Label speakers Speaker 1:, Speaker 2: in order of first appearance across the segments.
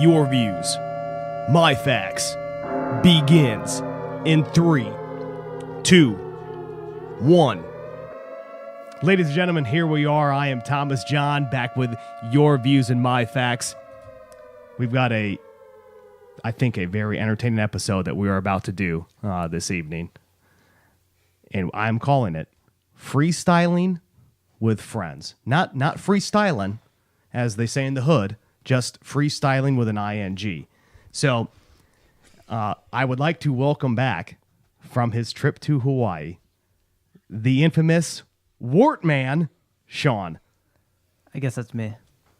Speaker 1: Your views, my facts, begins in 3, 2, 1. Ladies and gentlemen, here we are. I am Thomas John, back with your views and my facts. We've got I think, a very entertaining episode that we are about to do this evening. And I'm calling it Freestyling with Friends. Not freestyling, as they say in the hood, just freestyling with an ing. So I would like to welcome back from his trip to Hawaii the infamous Wart Man, Shawn.
Speaker 2: I guess that's me.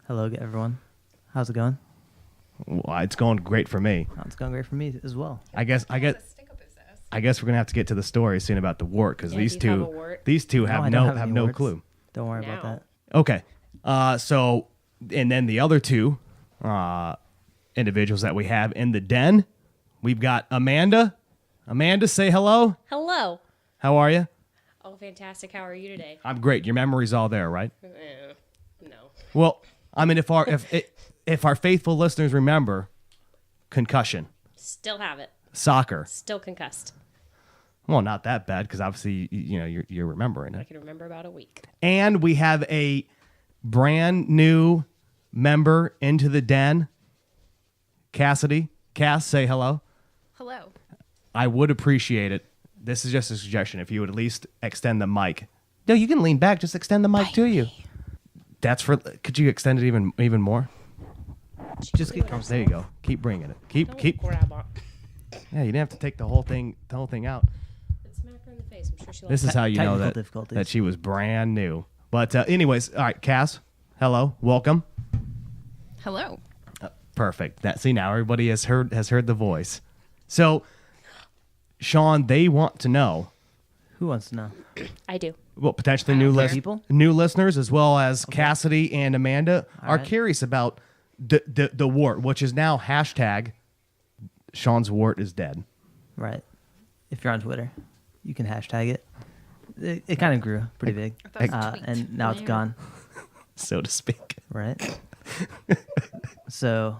Speaker 2: Hello, everyone. How's it going?
Speaker 1: Well, it's going great for me.
Speaker 2: Oh, it's going great for me as well.
Speaker 1: I guess we're gonna have to get to the story soon about the wart, because these two have no clue.
Speaker 2: Don't worry about that.
Speaker 1: Okay. So, and then the other two individuals that we have in the den, we've got Amanda. Amanda, say hello.
Speaker 3: Hello.
Speaker 1: How are you?
Speaker 3: Oh, fantastic. How are you today?
Speaker 1: I'm great. Your memory's all there, right?
Speaker 3: No.
Speaker 1: Well, I mean, if our faithful listeners remember, concussion,
Speaker 3: Still have it.
Speaker 1: soccer.
Speaker 3: Still concussed.
Speaker 1: Well, not that bad, because obviously you're remembering
Speaker 3: I
Speaker 1: it.
Speaker 3: can remember about a week.
Speaker 1: And we have a brand new member into the den, Kassidy. Cass, say hello.
Speaker 4: Hello.
Speaker 1: I would appreciate it. This is just a suggestion. If you would at least extend the mic. No, you can lean back. Just extend the mic to you. That's for. Could you extend it even more? Just keep. There you go. Keep bringing it. Keep.
Speaker 3: Grab on.
Speaker 1: Yeah, you didn't have to take the whole thing out.
Speaker 3: Smack her in the face. I'm sure she
Speaker 1: This
Speaker 3: likes
Speaker 1: is how you know that she was brand new. But anyways, all right, Cass. Hello, welcome.
Speaker 4: Hello.
Speaker 1: Perfect. See, now everybody has heard the voice. So, Shawn, they want to know.
Speaker 2: Who wants to know?
Speaker 3: I do.
Speaker 1: Well, potentially
Speaker 2: people?
Speaker 1: new listeners, as well as Kassidy and Amanda, are
Speaker 2: right.
Speaker 1: curious about the wart, which is now hashtag Shawn's wart is dead.
Speaker 2: Right. If you're on Twitter, you can hashtag it. It kind of grew pretty big, and now it's gone.
Speaker 1: So to speak.
Speaker 2: Right. So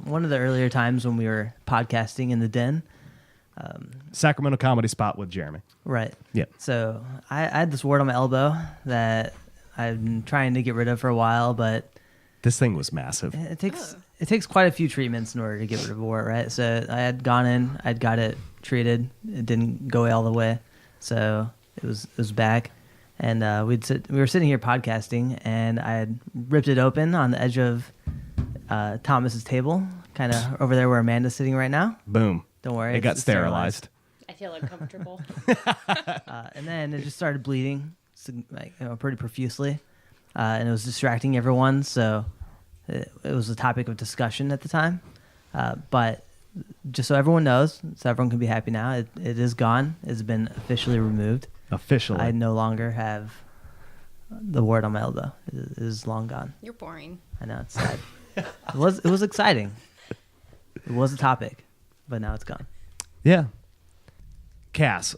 Speaker 2: one of the earlier times when we were podcasting in the den.
Speaker 1: Sacramento comedy spot with Jeremy.
Speaker 2: Right.
Speaker 1: Yeah.
Speaker 2: So I had this wart on my elbow that I've been trying to get rid of for a while, but
Speaker 1: This thing was massive.
Speaker 2: it takes quite a few treatments in order to get rid of a wart, right? So I had gone in, I'd got it treated. It didn't go all the way, so it was back. And we were sitting here podcasting, and I had ripped it open on the edge of Thomas's table, kind of over there where Amanda's sitting right now.
Speaker 1: Boom.
Speaker 2: Don't worry,
Speaker 1: It got
Speaker 2: it's
Speaker 1: sterilized.
Speaker 3: I feel uncomfortable.
Speaker 2: And then it just started bleeding, pretty profusely, and it was distracting everyone. So it was a topic of discussion at the time. But just so everyone knows, so everyone can be happy now, it is gone. It's been officially removed.
Speaker 1: Officially.
Speaker 2: I no longer have the wart on my elbow. It is long gone.
Speaker 4: You're boring.
Speaker 2: I know, it's sad. It was exciting. It was a topic, but now it's gone.
Speaker 1: Yeah. Cass,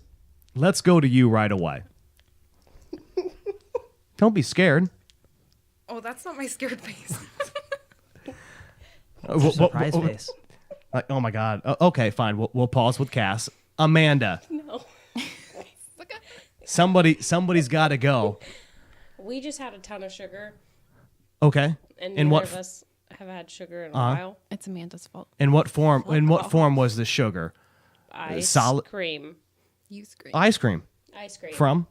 Speaker 1: let's go to you right away. Don't be scared.
Speaker 4: Oh, that's not my scared face.
Speaker 2: Surprise face.
Speaker 1: Like, oh my God. Okay, fine. We'll pause with Cass. Amanda,
Speaker 3: No.
Speaker 1: somebody's got to go.
Speaker 3: We just had a ton of sugar,
Speaker 1: Okay.
Speaker 3: and
Speaker 1: In
Speaker 3: neither
Speaker 1: what
Speaker 3: of us have had sugar in a while.
Speaker 4: It's Amanda's fault.
Speaker 1: in what form was the sugar?
Speaker 3: Ice cream.
Speaker 4: You scream.
Speaker 1: Ice cream.
Speaker 3: Ice cream.
Speaker 1: From?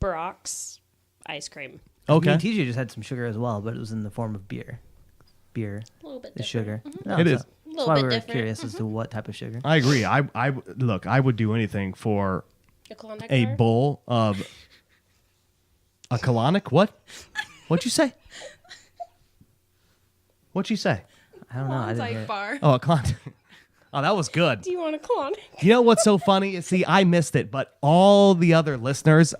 Speaker 3: Brock's ice cream.
Speaker 1: Okay.
Speaker 2: Me and TJ just had some sugar as well, but it was in the form of beer. Beer
Speaker 3: A little bit
Speaker 2: is
Speaker 3: different.
Speaker 2: sugar. No,
Speaker 1: It
Speaker 2: so
Speaker 1: is.
Speaker 2: That's why
Speaker 3: bit
Speaker 2: we were
Speaker 3: different.
Speaker 2: curious as to what type of sugar.
Speaker 1: I agree. Look, I would do anything for
Speaker 3: A Klondike
Speaker 1: a
Speaker 3: bar?
Speaker 1: bowl of a colonic. What? What'd you say? What'd you say?
Speaker 2: I don't know. I didn't hear
Speaker 4: Klondike
Speaker 2: it.
Speaker 4: bar.
Speaker 1: Oh, a colonic. Oh, that was good.
Speaker 3: Do you want a Klondike?
Speaker 1: You know what's so funny? See, I missed it, but all the other listeners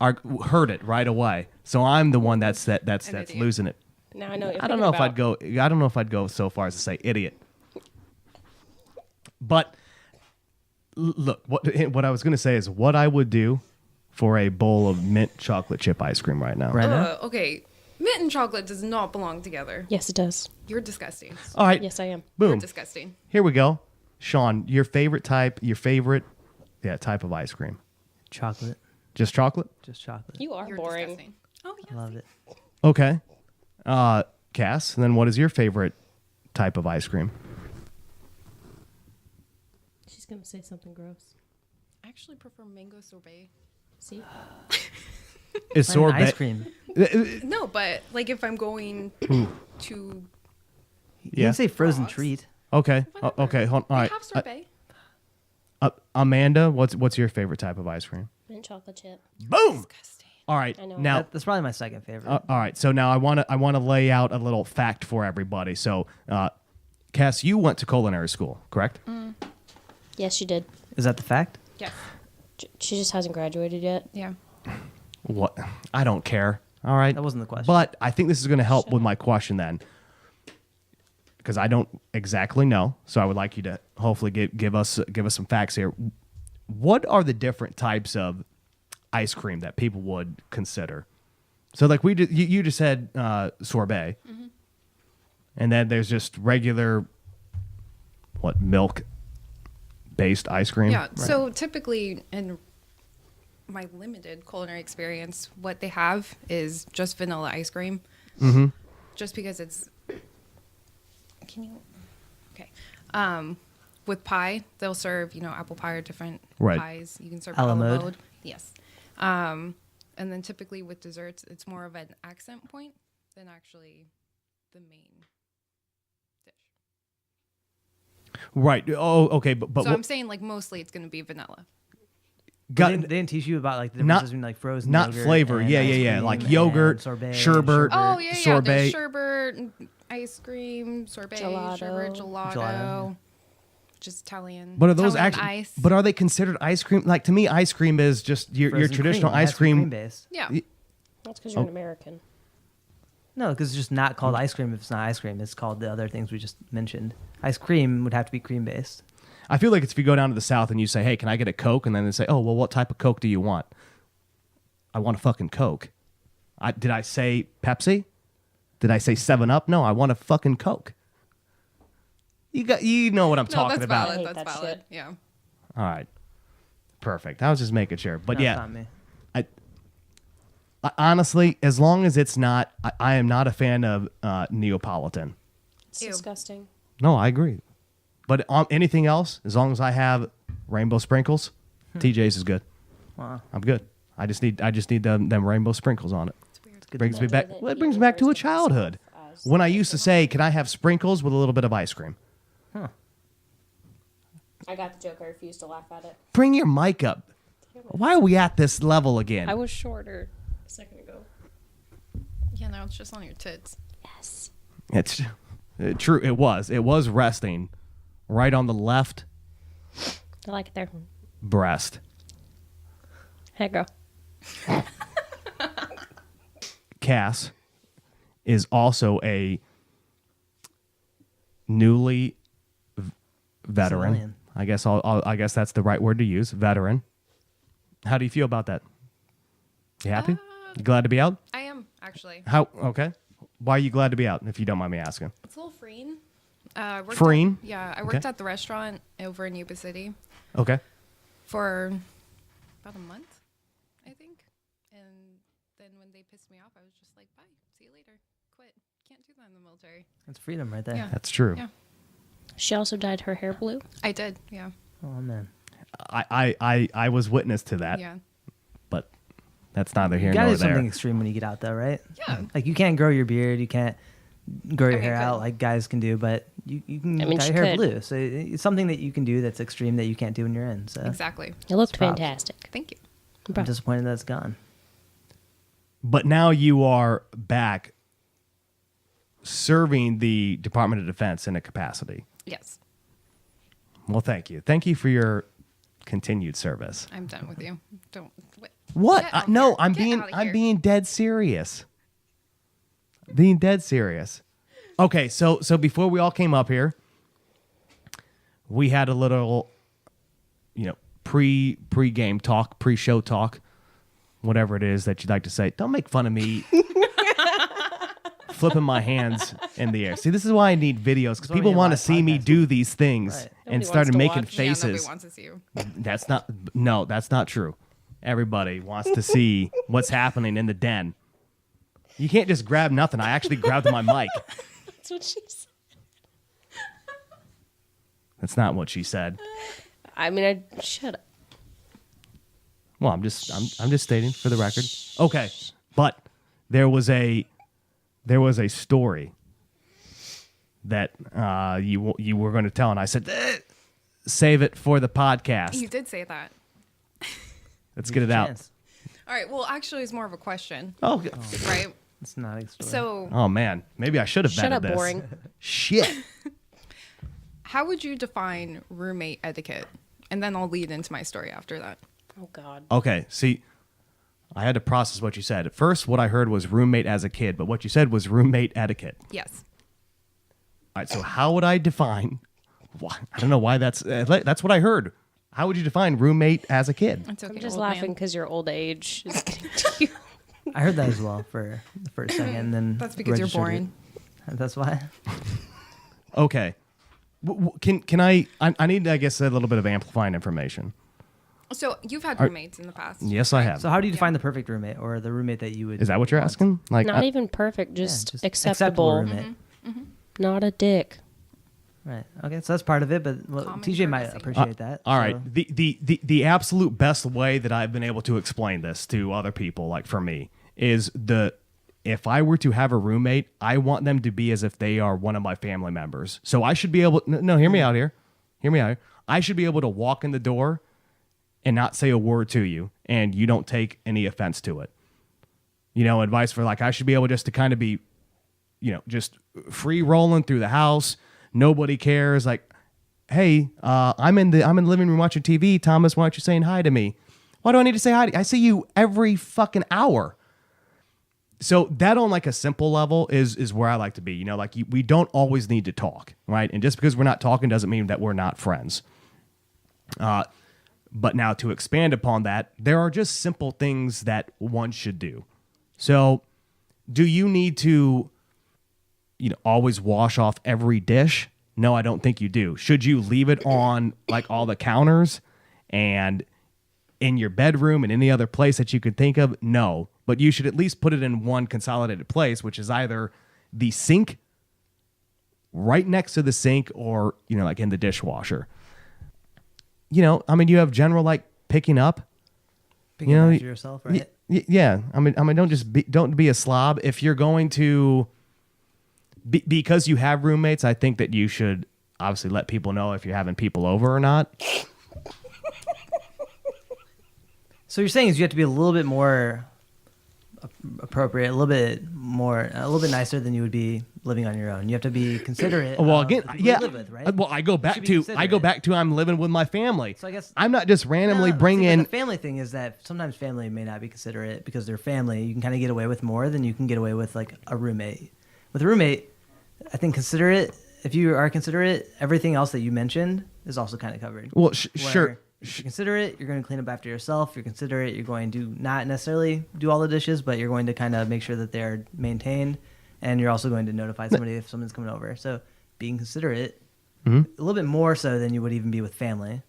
Speaker 1: heard it right away. So I'm the one that's
Speaker 4: idiot.
Speaker 1: losing it.
Speaker 3: Now I know what you're
Speaker 1: I don't
Speaker 3: thinking
Speaker 1: know if
Speaker 3: about.
Speaker 1: I don't know if I'd go so far as to say idiot. But look, what I was going to say is what I would do for a bowl of mint chocolate chip ice cream right now.
Speaker 2: Right now?
Speaker 4: Okay. Mint and chocolate does not belong together.
Speaker 3: Yes, it does.
Speaker 4: You're disgusting.
Speaker 1: All right.
Speaker 3: Yes, I am.
Speaker 4: You're
Speaker 1: Boom.
Speaker 4: disgusting.
Speaker 1: Here we go. Shawn, your favorite type of ice cream.
Speaker 2: Chocolate.
Speaker 1: Just chocolate?
Speaker 2: Just chocolate.
Speaker 3: You are
Speaker 4: You're
Speaker 3: boring.
Speaker 4: disgusting. Oh,
Speaker 2: I
Speaker 4: yeah.
Speaker 2: love it.
Speaker 1: Okay. Cass, and then what is your favorite type of ice cream?
Speaker 3: She's gonna say something gross.
Speaker 4: I actually prefer mango sorbet.
Speaker 3: See?
Speaker 1: Is
Speaker 2: It's not an ice
Speaker 1: sorbet
Speaker 2: cream.
Speaker 4: No, but like if I'm going to
Speaker 2: You
Speaker 1: Yeah.
Speaker 2: can say frozen
Speaker 4: Frogs.
Speaker 2: treat.
Speaker 1: Okay.
Speaker 4: whatever.
Speaker 1: Okay. All
Speaker 4: they
Speaker 1: right.
Speaker 4: have sorbet.
Speaker 1: Amanda, what's your favorite type of ice cream?
Speaker 3: Mint chocolate chip.
Speaker 1: Boom.
Speaker 4: Disgusting.
Speaker 1: All right.
Speaker 3: I know.
Speaker 1: Now,
Speaker 2: That's probably my second favorite.
Speaker 1: all right. So now I want to lay out a little fact for everybody. So, Cass, you went to culinary school, correct?
Speaker 3: Yes, she did.
Speaker 2: Is that the fact?
Speaker 4: Yes.
Speaker 3: She just hasn't graduated yet.
Speaker 4: Yeah.
Speaker 1: What? I don't care. All right.
Speaker 2: That wasn't the question.
Speaker 1: But I think this is going to help with my question then, because I don't exactly know. So I would like you to hopefully give us some facts here. What are the different types of ice cream that people would consider? So like you just said sorbet, and then there's just regular milk based ice cream.
Speaker 4: Yeah. So typically in my limited culinary experience, what they have is just vanilla ice cream. Mm-hmm. Just because it's. Can you? Okay. With pie, they'll serve apple pie or different
Speaker 1: Right.
Speaker 4: pies. You can serve
Speaker 2: A la
Speaker 4: a la
Speaker 2: mode.
Speaker 4: mode. Yes. And then typically with desserts, it's more of an accent point than actually the main dish.
Speaker 1: Right. Oh, okay. But
Speaker 4: So I'm saying like mostly it's going to be vanilla.
Speaker 1: got,
Speaker 2: they didn't teach you about like the
Speaker 1: Not-
Speaker 2: differences between like frozen
Speaker 1: not
Speaker 2: yogurt
Speaker 1: flavor.
Speaker 2: and
Speaker 1: Yeah,
Speaker 2: ice
Speaker 1: yeah, yeah.
Speaker 2: cream
Speaker 1: Like
Speaker 2: and
Speaker 1: yogurt,
Speaker 2: sorbet,
Speaker 1: sherbet.
Speaker 4: Oh yeah, yeah.
Speaker 1: Sorbet.
Speaker 4: There's sherbet, ice cream, sorbet,
Speaker 3: Gelato.
Speaker 4: sherbet, gelato,
Speaker 2: Gelato.
Speaker 4: just Italian.
Speaker 1: But are those
Speaker 4: Italian
Speaker 1: actually?
Speaker 4: ice?
Speaker 1: But are they considered ice cream? Like to me, ice cream is just your
Speaker 2: Frozen
Speaker 1: traditional
Speaker 2: cream. It has
Speaker 1: ice
Speaker 2: to be
Speaker 1: cream.
Speaker 2: based.
Speaker 4: yeah,
Speaker 3: That's because you're an American.
Speaker 2: No, because it's just not called ice cream if it's not ice cream. It's called the other things we just mentioned. Ice cream would have to be cream based.
Speaker 1: I feel like it's if you go down to the South and you say, "Hey, can I get a Coke?" and then they say, "Oh, well, what type of Coke do you want?" I want a fucking Coke. Did I say Pepsi? Did I say 7-Up? No, I want a fucking Coke. You know what I'm
Speaker 4: no,
Speaker 1: talking
Speaker 4: that's
Speaker 1: about.
Speaker 3: I hate
Speaker 4: valid. That's
Speaker 3: that
Speaker 4: valid.
Speaker 3: shit.
Speaker 4: Yeah.
Speaker 1: All right, perfect. I was just making sure, but
Speaker 2: No,
Speaker 1: yeah,
Speaker 2: it's not me.
Speaker 1: I honestly, as long as it's not, I am not a fan of Neapolitan.
Speaker 3: It's
Speaker 4: Ew.
Speaker 3: disgusting.
Speaker 1: No, I agree. But anything else, as long as I have rainbow sprinkles, TJ's is good.
Speaker 2: Wow.
Speaker 1: I'm good. I just need them rainbow sprinkles on it.
Speaker 4: It's weird.
Speaker 2: Good
Speaker 1: Brings
Speaker 2: to
Speaker 1: me
Speaker 2: know.
Speaker 1: back. Well, it brings me back to a childhood when I used to say, "Can I have sprinkles with a little bit of ice cream?"
Speaker 3: I got the joke. I refuse to laugh at it.
Speaker 1: Bring your mic up. Why are we at this level again?
Speaker 3: I was shorter a second ago.
Speaker 4: Yeah, no, it's just on your tits.
Speaker 3: Yes.
Speaker 1: It's true. It was resting right on the left
Speaker 3: I like it there.
Speaker 1: breast.
Speaker 3: Hey, girl.
Speaker 1: Cass is also a newly veteran.
Speaker 2: Civilian.
Speaker 1: I guess that's the right word to use. Veteran. How do you feel about that? You happy? You glad to be out?
Speaker 4: I am actually.
Speaker 1: How? Okay. Why are you glad to be out? If you don't mind me asking.
Speaker 4: It's a little freeing. Worked
Speaker 1: Freeing?
Speaker 4: At, yeah, I worked
Speaker 1: Okay.
Speaker 4: at the restaurant over in Yuba City
Speaker 1: Okay.
Speaker 4: for about a month, I think. And then when they pissed me off, I was just like, bye, see you later, quit. Can't do that in the military.
Speaker 2: That's freedom right there.
Speaker 4: Yeah.
Speaker 1: That's true.
Speaker 4: Yeah.
Speaker 3: She also dyed her hair blue.
Speaker 4: I did, yeah.
Speaker 2: Oh man.
Speaker 1: I was witness to that,
Speaker 4: Yeah.
Speaker 1: but that's neither here
Speaker 2: You gotta
Speaker 1: nor
Speaker 2: do something
Speaker 1: there.
Speaker 2: extreme when you get out though, right?
Speaker 4: Yeah.
Speaker 2: Like you can't grow your beard, you can't grow your
Speaker 4: I mean,
Speaker 2: hair
Speaker 4: you
Speaker 2: out
Speaker 4: could.
Speaker 2: like guys can do, but you can
Speaker 3: I mean,
Speaker 2: dye
Speaker 3: she
Speaker 2: your hair
Speaker 3: could.
Speaker 2: blue. So it's something that you can do that's extreme that you can't do when you're in. So
Speaker 4: Exactly.
Speaker 3: It looked
Speaker 2: Props.
Speaker 3: fantastic.
Speaker 4: Thank you.
Speaker 2: I'm disappointed that it's gone.
Speaker 1: But now you are back serving the Department of Defense in a capacity.
Speaker 4: Yes.
Speaker 1: Well, thank you. Thank you for your continued service.
Speaker 4: I'm done with you. Don't.
Speaker 1: What?
Speaker 4: Get out
Speaker 1: No,
Speaker 4: here.
Speaker 1: I'm
Speaker 4: Get
Speaker 1: being
Speaker 4: outta
Speaker 1: I'm
Speaker 4: here.
Speaker 1: being dead serious. Being dead serious. Okay, so before we all came up here, we had a little, pre-game talk, pre-show talk, whatever it is that you'd like to say. Don't make fun of me. flipping my hands in the air. See, this is why I need videos, because
Speaker 2: That's why we
Speaker 1: people
Speaker 2: need
Speaker 1: want to
Speaker 2: live
Speaker 1: see me
Speaker 2: podcasts.
Speaker 1: do these things
Speaker 2: Right.
Speaker 1: and
Speaker 5: Nobody
Speaker 1: started
Speaker 5: wants to
Speaker 1: making
Speaker 5: watch.
Speaker 4: Yeah, nobody
Speaker 1: faces.
Speaker 4: wants to see you.
Speaker 1: That's not true. Everybody wants to see what's happening in the den. You can't just grab nothing. I actually grabbed my mic.
Speaker 5: That's what she said.
Speaker 1: That's not what she said.
Speaker 5: I mean, shut up.
Speaker 1: Well, I'm just stating for the record. Okay, but there was a story that you were going to tell, and I said save it for the podcast.
Speaker 4: You did say that.
Speaker 1: Let's get it out.
Speaker 2: Chance.
Speaker 4: All right. Well, actually, it's more of a question,
Speaker 1: Oh,
Speaker 4: right?
Speaker 2: It's not a story.
Speaker 4: So,
Speaker 1: oh man, maybe I should have
Speaker 5: Shut
Speaker 1: vetted
Speaker 5: up,
Speaker 1: this.
Speaker 5: boring.
Speaker 1: Shit.
Speaker 4: how would you define roommate etiquette? And then I'll lead into my story after that.
Speaker 5: Oh God.
Speaker 1: Okay, see, I had to process what you said. At first, what I heard was roommate as a kid, but what you said was roommate etiquette.
Speaker 4: Yes.
Speaker 1: All right, so how would I define? I don't know why that's what I heard. How would you define roommate as a kid?
Speaker 4: It's okay.
Speaker 5: I'm just
Speaker 4: old
Speaker 5: laughing
Speaker 4: man.
Speaker 5: because your old age is getting to you.
Speaker 2: I heard that as well for the first second. And then
Speaker 4: That's because you're
Speaker 2: registered
Speaker 4: boring.
Speaker 2: it. That's why.
Speaker 1: Okay, can I need, I guess, a little bit of amplifying information.
Speaker 4: So you've had roommates in the past.
Speaker 1: Yes, I have.
Speaker 2: So how do you define the perfect roommate or the roommate that you would?
Speaker 1: Is that what you're asking? Like,
Speaker 5: Not even perfect, just, acceptable.
Speaker 2: roommate.
Speaker 5: Not a dick.
Speaker 2: Right. Okay. So that's part of it, but
Speaker 4: Common
Speaker 2: TJ might
Speaker 4: courtesy.
Speaker 2: appreciate that.
Speaker 1: all
Speaker 2: so.
Speaker 1: right. The absolute best way that I've been able to explain this to other people, like for me, is if I were to have a roommate, I want them to be as if they are one of my family members. So I should be able. No, hear me out here. Hear me out here. I should be able to walk in the door and not say a word to you, and you don't take any offense to it. You know, advice for like I should be able just to kind of be, just free rolling through the house. Nobody cares. Like, hey, I'm in the living room watching TV. Thomas, why aren't you saying hi to me? Why do I need to say hi to you? I see you every fucking hour. So that on like a simple level is where I like to be. We don't always need to talk, right? And just because we're not talking doesn't mean that we're not friends. But now to expand upon that, there are just simple things that one should do. So do you need to, always wash off every dish? No, I don't think you do. Should you leave it on like all the counters and in your bedroom and any other place that you could think of? No, but you should at least put it in one consolidated place, which is either the sink right next to the sink or, like in the dishwasher. You have general like picking up.
Speaker 2: Picking after yourself, right?
Speaker 1: Yeah. Don't be a slob. If you're going to, because you have roommates, I think that you should obviously let people know if you're having people over or not.
Speaker 2: So you're saying is you have to be a little bit more appropriate, a little bit nicer than you would be living on your own. You have to be considerate.
Speaker 1: Well,
Speaker 2: of
Speaker 1: again,
Speaker 2: the people
Speaker 1: yeah.
Speaker 2: you live with, right?
Speaker 1: Well, I go back
Speaker 2: should be
Speaker 1: to
Speaker 2: considerate.
Speaker 1: I'm living with my family.
Speaker 2: So I guess
Speaker 1: I'm not just randomly
Speaker 2: No,
Speaker 1: bringing
Speaker 2: see, but
Speaker 1: in.
Speaker 2: the family thing is that sometimes family may not be considerate because they're family. You can kind of get away with more than you can get away with like a roommate. With a roommate, I think considerate. If you are considerate, everything else that you mentioned is also kind of covered.
Speaker 1: Well,
Speaker 2: Where
Speaker 1: sure.
Speaker 2: If you're considerate, you're going to clean up after yourself. You're considerate, you're going to not necessarily do all the dishes, but you're going to kind of make sure that they're maintained, and you're also going to notify somebody if someone's coming over. So being considerate, a little bit more so than you would even be with family.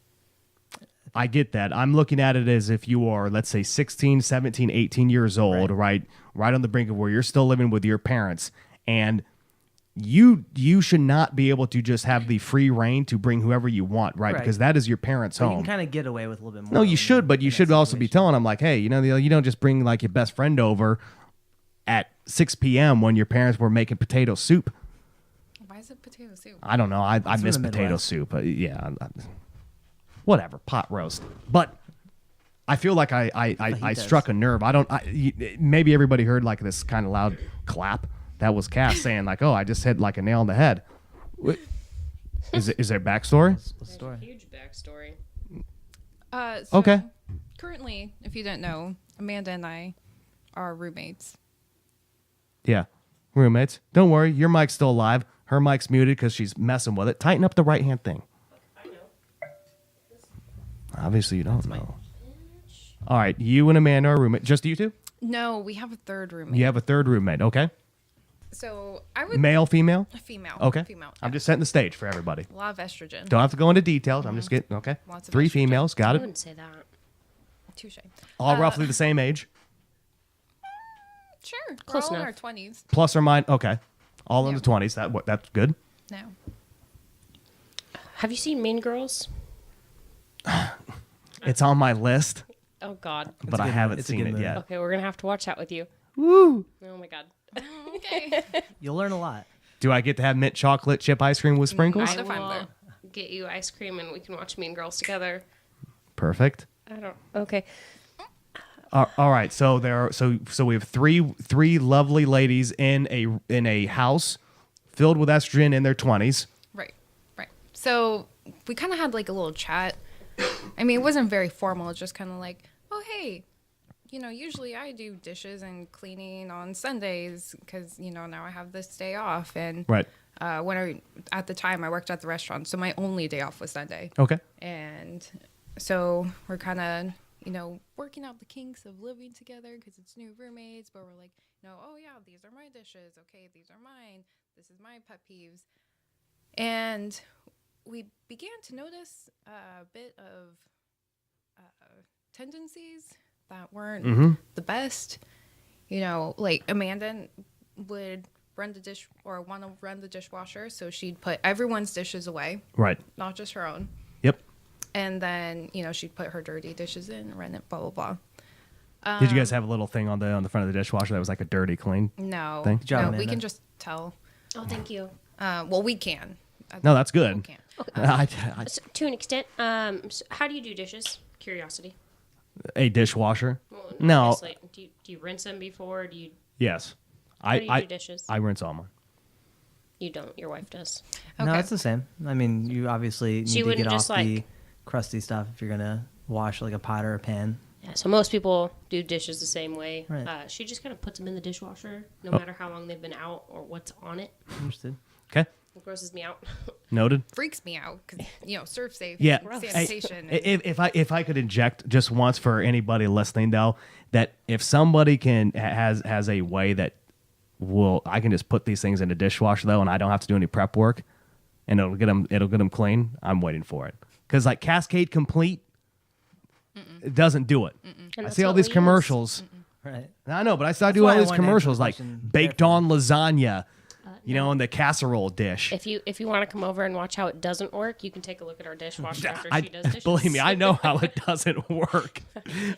Speaker 1: I get that. I'm looking at it as if you are, let's say, 16, 17, 18 years old, right on the brink of where you're still living with your parents, and you should not be able to just have the free reign to bring whoever you want, right? Because that is your parents'
Speaker 2: So you
Speaker 1: home.
Speaker 2: can kind of get away with a little bit more.
Speaker 1: No, you
Speaker 2: when
Speaker 1: should, but
Speaker 2: in
Speaker 1: you
Speaker 2: that
Speaker 1: should also be
Speaker 2: situation.
Speaker 1: telling them like, hey, you don't just bring like your best friend over at 6 p.m. when your parents were making potato soup.
Speaker 4: Why is it potato soup?
Speaker 1: I don't know. I
Speaker 2: from
Speaker 1: miss
Speaker 2: the
Speaker 1: potato
Speaker 2: Midwest.
Speaker 1: soup. Yeah, whatever, pot roast. But I feel like I
Speaker 2: Fajitas.
Speaker 1: struck a nerve. Maybe everybody heard like this kind of loud clap. That was Cass saying like, oh, I just hit like a nail on the head. Is there backstory?
Speaker 2: What's the story?
Speaker 5: Huge backstory.
Speaker 4: So
Speaker 1: Okay.
Speaker 4: Currently, if you didn't know, Amanda and I are roommates.
Speaker 1: Yeah, roommates. Don't worry, your mic's still alive. Her mic's muted because she's messing with it. Tighten up the right hand thing.
Speaker 5: I know.
Speaker 1: Obviously, you don't know. All right, you and Amanda are roommate. Just you two?
Speaker 4: No, we have a third roommate.
Speaker 1: You have a third roommate. Okay.
Speaker 4: So I would
Speaker 1: Male, female?
Speaker 4: female.
Speaker 1: Okay.
Speaker 4: Female.
Speaker 1: I'm just setting the stage for everybody.
Speaker 4: A lot of estrogen.
Speaker 1: Don't have to go into details. I'm just getting, okay.
Speaker 4: Lots of
Speaker 1: 3
Speaker 4: estrogen.
Speaker 1: females. Got
Speaker 5: I
Speaker 1: it.
Speaker 5: wouldn't say that.
Speaker 4: Touche.
Speaker 1: All roughly the same age.
Speaker 4: Sure.
Speaker 5: Close
Speaker 4: We're all
Speaker 5: enough.
Speaker 4: in our 20s
Speaker 1: Plus or minus. Okay. All in
Speaker 4: Yeah.
Speaker 1: the 20s. That's good.
Speaker 4: now.
Speaker 5: Have you seen Mean Girls?
Speaker 1: It's on my list,
Speaker 5: Oh God.
Speaker 1: but I
Speaker 2: good
Speaker 1: haven't
Speaker 2: movie. It's a
Speaker 1: seen
Speaker 2: good
Speaker 1: it
Speaker 2: movie.
Speaker 1: yet.
Speaker 5: Okay, we're gonna have to watch that with you.
Speaker 1: Woo!
Speaker 5: Oh my God.
Speaker 4: Okay.
Speaker 2: You'll learn a lot.
Speaker 1: Do I get to have mint chocolate chip ice cream with sprinkles?
Speaker 4: I- if I'm
Speaker 5: will
Speaker 4: there.
Speaker 5: get you ice cream and we can watch Mean Girls together.
Speaker 1: Perfect.
Speaker 5: I don't. Okay.
Speaker 1: All right. So so we have three lovely ladies in a house filled with estrogen in their 20s.
Speaker 4: Right. So we kind of had like a little chat. I mean, it wasn't very formal. It's just kind of like, oh, hey, usually I do dishes and cleaning on Sundays because, now I have this day off. And
Speaker 1: Right.
Speaker 4: at the time I worked at the restaurant, so my only day off was Sunday.
Speaker 1: Okay.
Speaker 4: And so we're kind of, working out the kinks of living together because it's new roommates, but we're like, oh yeah, these are my dishes. Okay, these are mine. This is my pet peeves. And we began to notice a bit of tendencies that weren't the best. Like Amanda would run the dish or want to run the dishwasher, so she'd put everyone's dishes away,
Speaker 1: Right.
Speaker 4: not just her own.
Speaker 1: Yep.
Speaker 4: And then, she'd put her dirty dishes in, run it, blah, blah, blah.
Speaker 1: Did you guys have a little thing on the front of the dishwasher that was like a dirty clean?
Speaker 4: No,
Speaker 1: Thing?
Speaker 2: Good job,
Speaker 4: no, we
Speaker 2: Amanda.
Speaker 4: can just tell.
Speaker 5: Oh, thank you.
Speaker 4: Well, we can.
Speaker 1: No, that's
Speaker 4: People
Speaker 1: good.
Speaker 4: can't.
Speaker 5: So, to an extent, so how do you do dishes? Curiosity.
Speaker 1: A dishwasher?
Speaker 5: Well,
Speaker 1: No.
Speaker 5: I guess, like, do you rinse them before? Do you?
Speaker 1: Yes.
Speaker 5: How do you do dishes?
Speaker 1: I rinse all mine.
Speaker 5: You don't. Your wife does.
Speaker 2: No,
Speaker 4: Okay.
Speaker 2: it's the same. I mean, you obviously
Speaker 5: She
Speaker 2: need to
Speaker 5: wouldn't
Speaker 2: get off
Speaker 5: just,
Speaker 2: the
Speaker 5: like-
Speaker 2: crusty stuff if you're gonna wash like a pot or a pan.
Speaker 5: Yeah. So most people do dishes the same way.
Speaker 2: Right.
Speaker 5: She just kind of puts them in the dishwasher, no matter how long they've been out or what's on it.
Speaker 2: Understood.
Speaker 1: Okay.
Speaker 5: It grosses me out.
Speaker 1: Noted.
Speaker 4: Freaks me out because, serve safe.
Speaker 1: Yeah.
Speaker 4: Sanitation.
Speaker 1: If I could inject just once for anybody listening though, that if somebody has a way that I can just put these things in a dishwasher though, and I don't have to do any prep work, and it'll get them clean. I'm waiting for it because like Cascade Complete, it doesn't do it.
Speaker 5: And
Speaker 1: I
Speaker 5: that's
Speaker 1: see all
Speaker 5: what
Speaker 1: these
Speaker 5: we use.
Speaker 1: commercials.
Speaker 2: Right.
Speaker 1: I know, but I still do
Speaker 2: why
Speaker 1: all
Speaker 2: I
Speaker 1: these
Speaker 2: wanted to answer
Speaker 1: commercials
Speaker 2: the
Speaker 1: like
Speaker 2: question
Speaker 1: baked
Speaker 2: carefully.
Speaker 1: on lasagna, in the casserole dish.
Speaker 5: If you want to come over and watch how it doesn't work, you can take a look at our dishwasher after she does dishes.
Speaker 1: Believe me, I know how it doesn't work.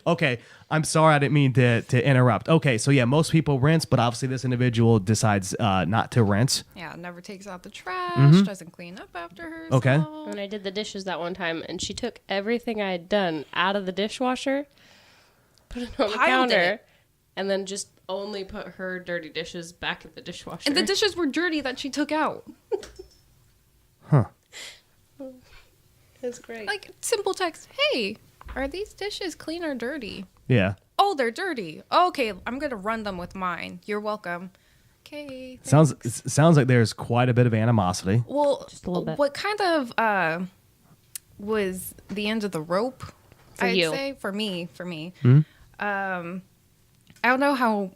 Speaker 1: Okay, I'm sorry, I didn't mean to interrupt. Okay, so yeah, most people rinse, but obviously this individual decides not to rinse.
Speaker 4: Yeah, never takes out the trash, doesn't clean up after herself.
Speaker 1: Okay.
Speaker 5: When I did the dishes that one time, and she took everything I had done out of the dishwasher, put it on the
Speaker 4: Piled
Speaker 5: counter,
Speaker 4: it.
Speaker 5: and then just only put her dirty dishes back in the dishwasher.
Speaker 4: And the dishes were dirty that she took out.
Speaker 5: It's great.
Speaker 4: Like, simple text, hey, are these dishes clean or dirty?
Speaker 1: Yeah,
Speaker 4: Oh, they're dirty. Okay, I'm going to run them with mine. You're welcome. Okay. thanks.
Speaker 1: sounds like there's quite a bit of animosity.
Speaker 4: Well,
Speaker 5: Just a little bit.
Speaker 4: what kind of was the end of the rope?
Speaker 5: For
Speaker 4: I'd
Speaker 5: you.
Speaker 4: say for me.
Speaker 1: Hmm?
Speaker 4: I don't know how.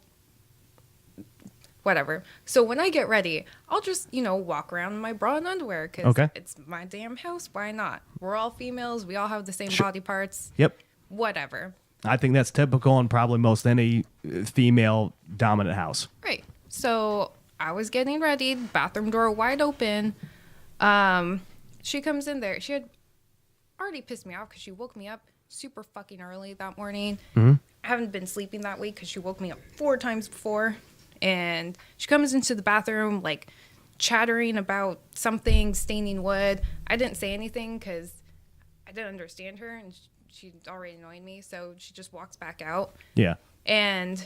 Speaker 4: Whatever. So when I get ready, I'll just walk around in my bra and underwear because
Speaker 1: Okay.
Speaker 4: it's my damn house. Why not? We're all females. We all have the same
Speaker 1: Sure.
Speaker 4: body parts.
Speaker 1: Yep,
Speaker 4: Whatever.
Speaker 1: I think that's typical in probably most any female dominant house.
Speaker 4: Right. So I was getting ready, bathroom door wide open. She comes in there. She had already pissed me off because she woke me up super fucking early that morning. I haven't been sleeping that week because she woke me up 4 times before. And she comes into the bathroom like chattering about something, staining wood. I didn't say anything because I didn't understand her and she's already annoying me. So she just walks back out.
Speaker 1: Yeah,
Speaker 4: And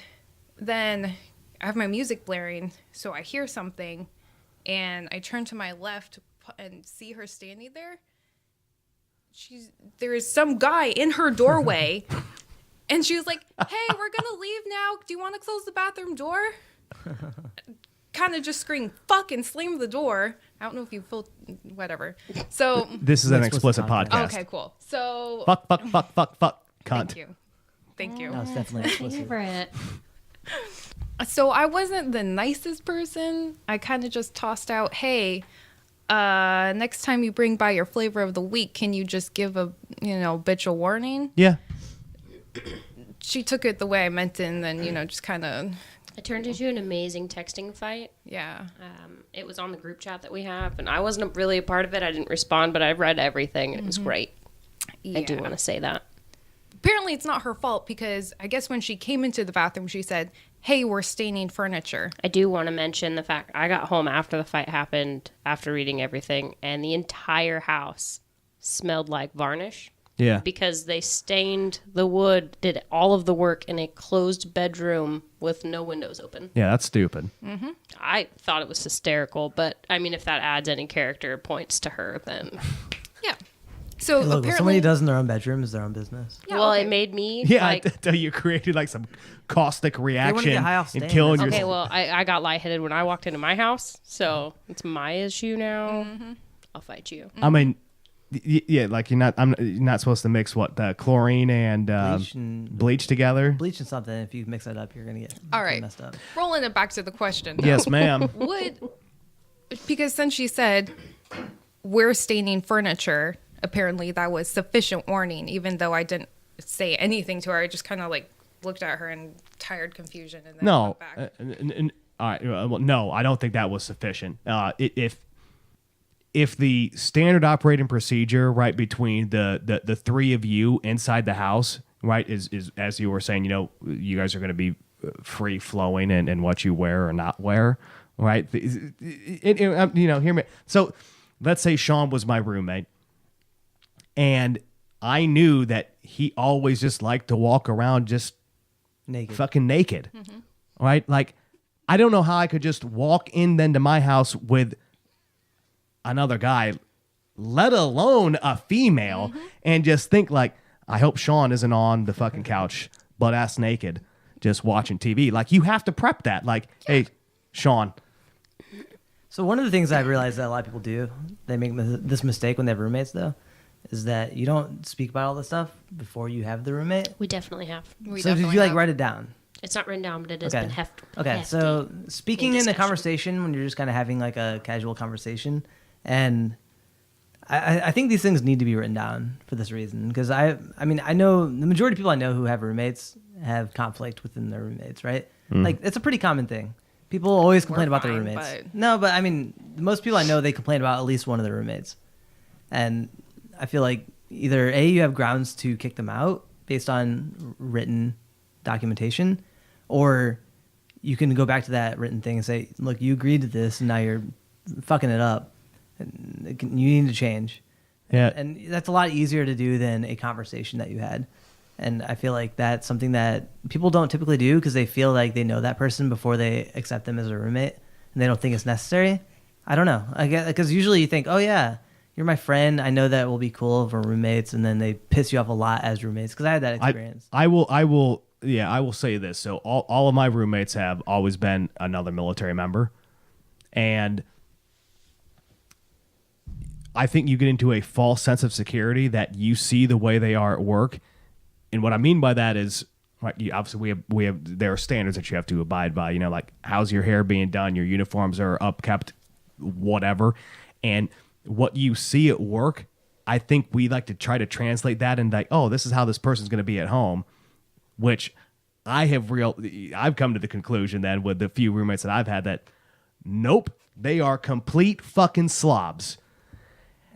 Speaker 4: then I have my music blaring, so I hear something, and I turn to my left and see her standing there. There is some guy in her doorway, and she was like, "Hey, we're gonna leave now. Do you want to close the bathroom door?" Kind of just screamed "fuck" and slammed the door. I don't know if you feel whatever. So
Speaker 1: this is an
Speaker 2: Explicit
Speaker 1: explicit
Speaker 2: podcast.
Speaker 1: podcast.
Speaker 4: okay, cool. So
Speaker 1: Fuck, cunt.
Speaker 4: thank you.
Speaker 2: No, it's definitely explicit.
Speaker 5: Favorite.
Speaker 4: So I wasn't the nicest person. I kind of just tossed out, hey, next time you bring by your flavor of the week, can you just give a, bitch a warning?
Speaker 1: Yeah.
Speaker 4: She took it the way I meant it, and then, just kind of,
Speaker 5: It turned into an amazing texting fight.
Speaker 4: yeah.
Speaker 5: It was on the group chat that we have, and I wasn't really a part of it. I didn't respond, but I read everything, and it was great. I do
Speaker 4: Yeah.
Speaker 5: want to say that.
Speaker 4: Apparently it's not her fault because I guess when she came into the bathroom, she said, hey, we're staining furniture.
Speaker 5: I do want to mention the fact I got home after the fight happened, after reading everything, and the entire house smelled like varnish.
Speaker 1: Yeah.
Speaker 5: Because they stained the wood, did all of the work in a closed bedroom with no windows open.
Speaker 1: Yeah, that's stupid.
Speaker 5: I thought it was hysterical, but I mean, if that adds any character points to her, then.
Speaker 4: Yeah. So
Speaker 2: Look, what
Speaker 4: apparently,
Speaker 2: somebody does in their own bedroom is their own business.
Speaker 4: Yeah,
Speaker 5: well,
Speaker 4: okay.
Speaker 5: it made me.
Speaker 1: Yeah,
Speaker 5: like,
Speaker 1: until you created like some caustic reaction
Speaker 2: get high off
Speaker 1: and
Speaker 2: stain,
Speaker 1: killing
Speaker 2: that's
Speaker 1: your.
Speaker 5: okay, well, I got lightheaded when I walked into my house, so it's my issue now. I'll fight you.
Speaker 1: I mean, yeah, like you're not supposed to mix what the chlorine and bleach together.
Speaker 2: Bleach and something. If you mix that up, you're gonna get
Speaker 4: All right.
Speaker 2: messed up.
Speaker 4: rolling it back to the question.
Speaker 1: Yes, ma'am.
Speaker 4: Because since she said we're staining furniture, apparently that was sufficient warning, even though I didn't say anything to her. I just kind of like looked at her in tired confusion and then
Speaker 1: No,
Speaker 4: went back.
Speaker 1: all right. Well, no, I don't think that was sufficient. If the standard operating procedure, right, between the three of you inside the house, right, is as you were saying, you guys are going to be free flowing in what you wear or not wear, right? Hear me. So let's say Shawn was my roommate, and I knew that he always just liked to walk around just
Speaker 2: Naked.
Speaker 1: fucking naked, right? Like, I don't know how I could just walk in then to my house with another guy, let alone a female, and just think like, I hope Shawn isn't on the fucking couch, butt ass naked, just watching TV. Like, you have to prep that. Like, hey, Shawn.
Speaker 2: So one of the things I realized that a lot of people do, they make this mistake when they have roommates, though, is that you don't speak about all this stuff before you have the roommate.
Speaker 5: We definitely have.
Speaker 4: We
Speaker 2: So did
Speaker 4: definitely
Speaker 2: you like
Speaker 4: have-
Speaker 2: write it down?
Speaker 5: It's not written down, but it has
Speaker 2: Okay.
Speaker 5: been hefty.
Speaker 2: Okay, so speaking in a
Speaker 5: discussion.
Speaker 2: conversation when you're just kind of having like a casual conversation, and I think these things need to be written down for this reason, because I mean I know the majority of people I know who have roommates have conflict within their roommates, right? Like it's a pretty common thing. People always complain about their
Speaker 4: fine,
Speaker 2: roommates.
Speaker 4: but-
Speaker 2: No, but I mean most people I know, they complain about at least one of their roommates, and I feel like either A, you have grounds to kick them out based on written documentation, or you can go back to that written thing and say, look, you agreed to this and now you're fucking it up. And you need to change.
Speaker 1: Yeah.
Speaker 2: And that's a lot easier to do than a conversation that you had. And I feel like that's something that people don't typically do because they feel like they know that person before they accept them as a roommate, and they don't think it's necessary. I don't know. I get, because usually you think, oh yeah, you're my friend, I know that we'll be cool if we're roommates, and then they piss you off a lot as roommates, because I had that experience.
Speaker 1: I will say this. So all of my roommates have always been another military member. And I think you get into a false sense of security that you see the way they are at work. And what I mean by that is, right, obviously we have there are standards that you have to abide by, like how's your hair being done, your uniforms are upkept, whatever. And what you see at work, I think we like to try to translate that and like, oh, this is how this person's going to be at home, which I've come to the conclusion then with the few roommates that I've had that nope, they are complete fucking slobs.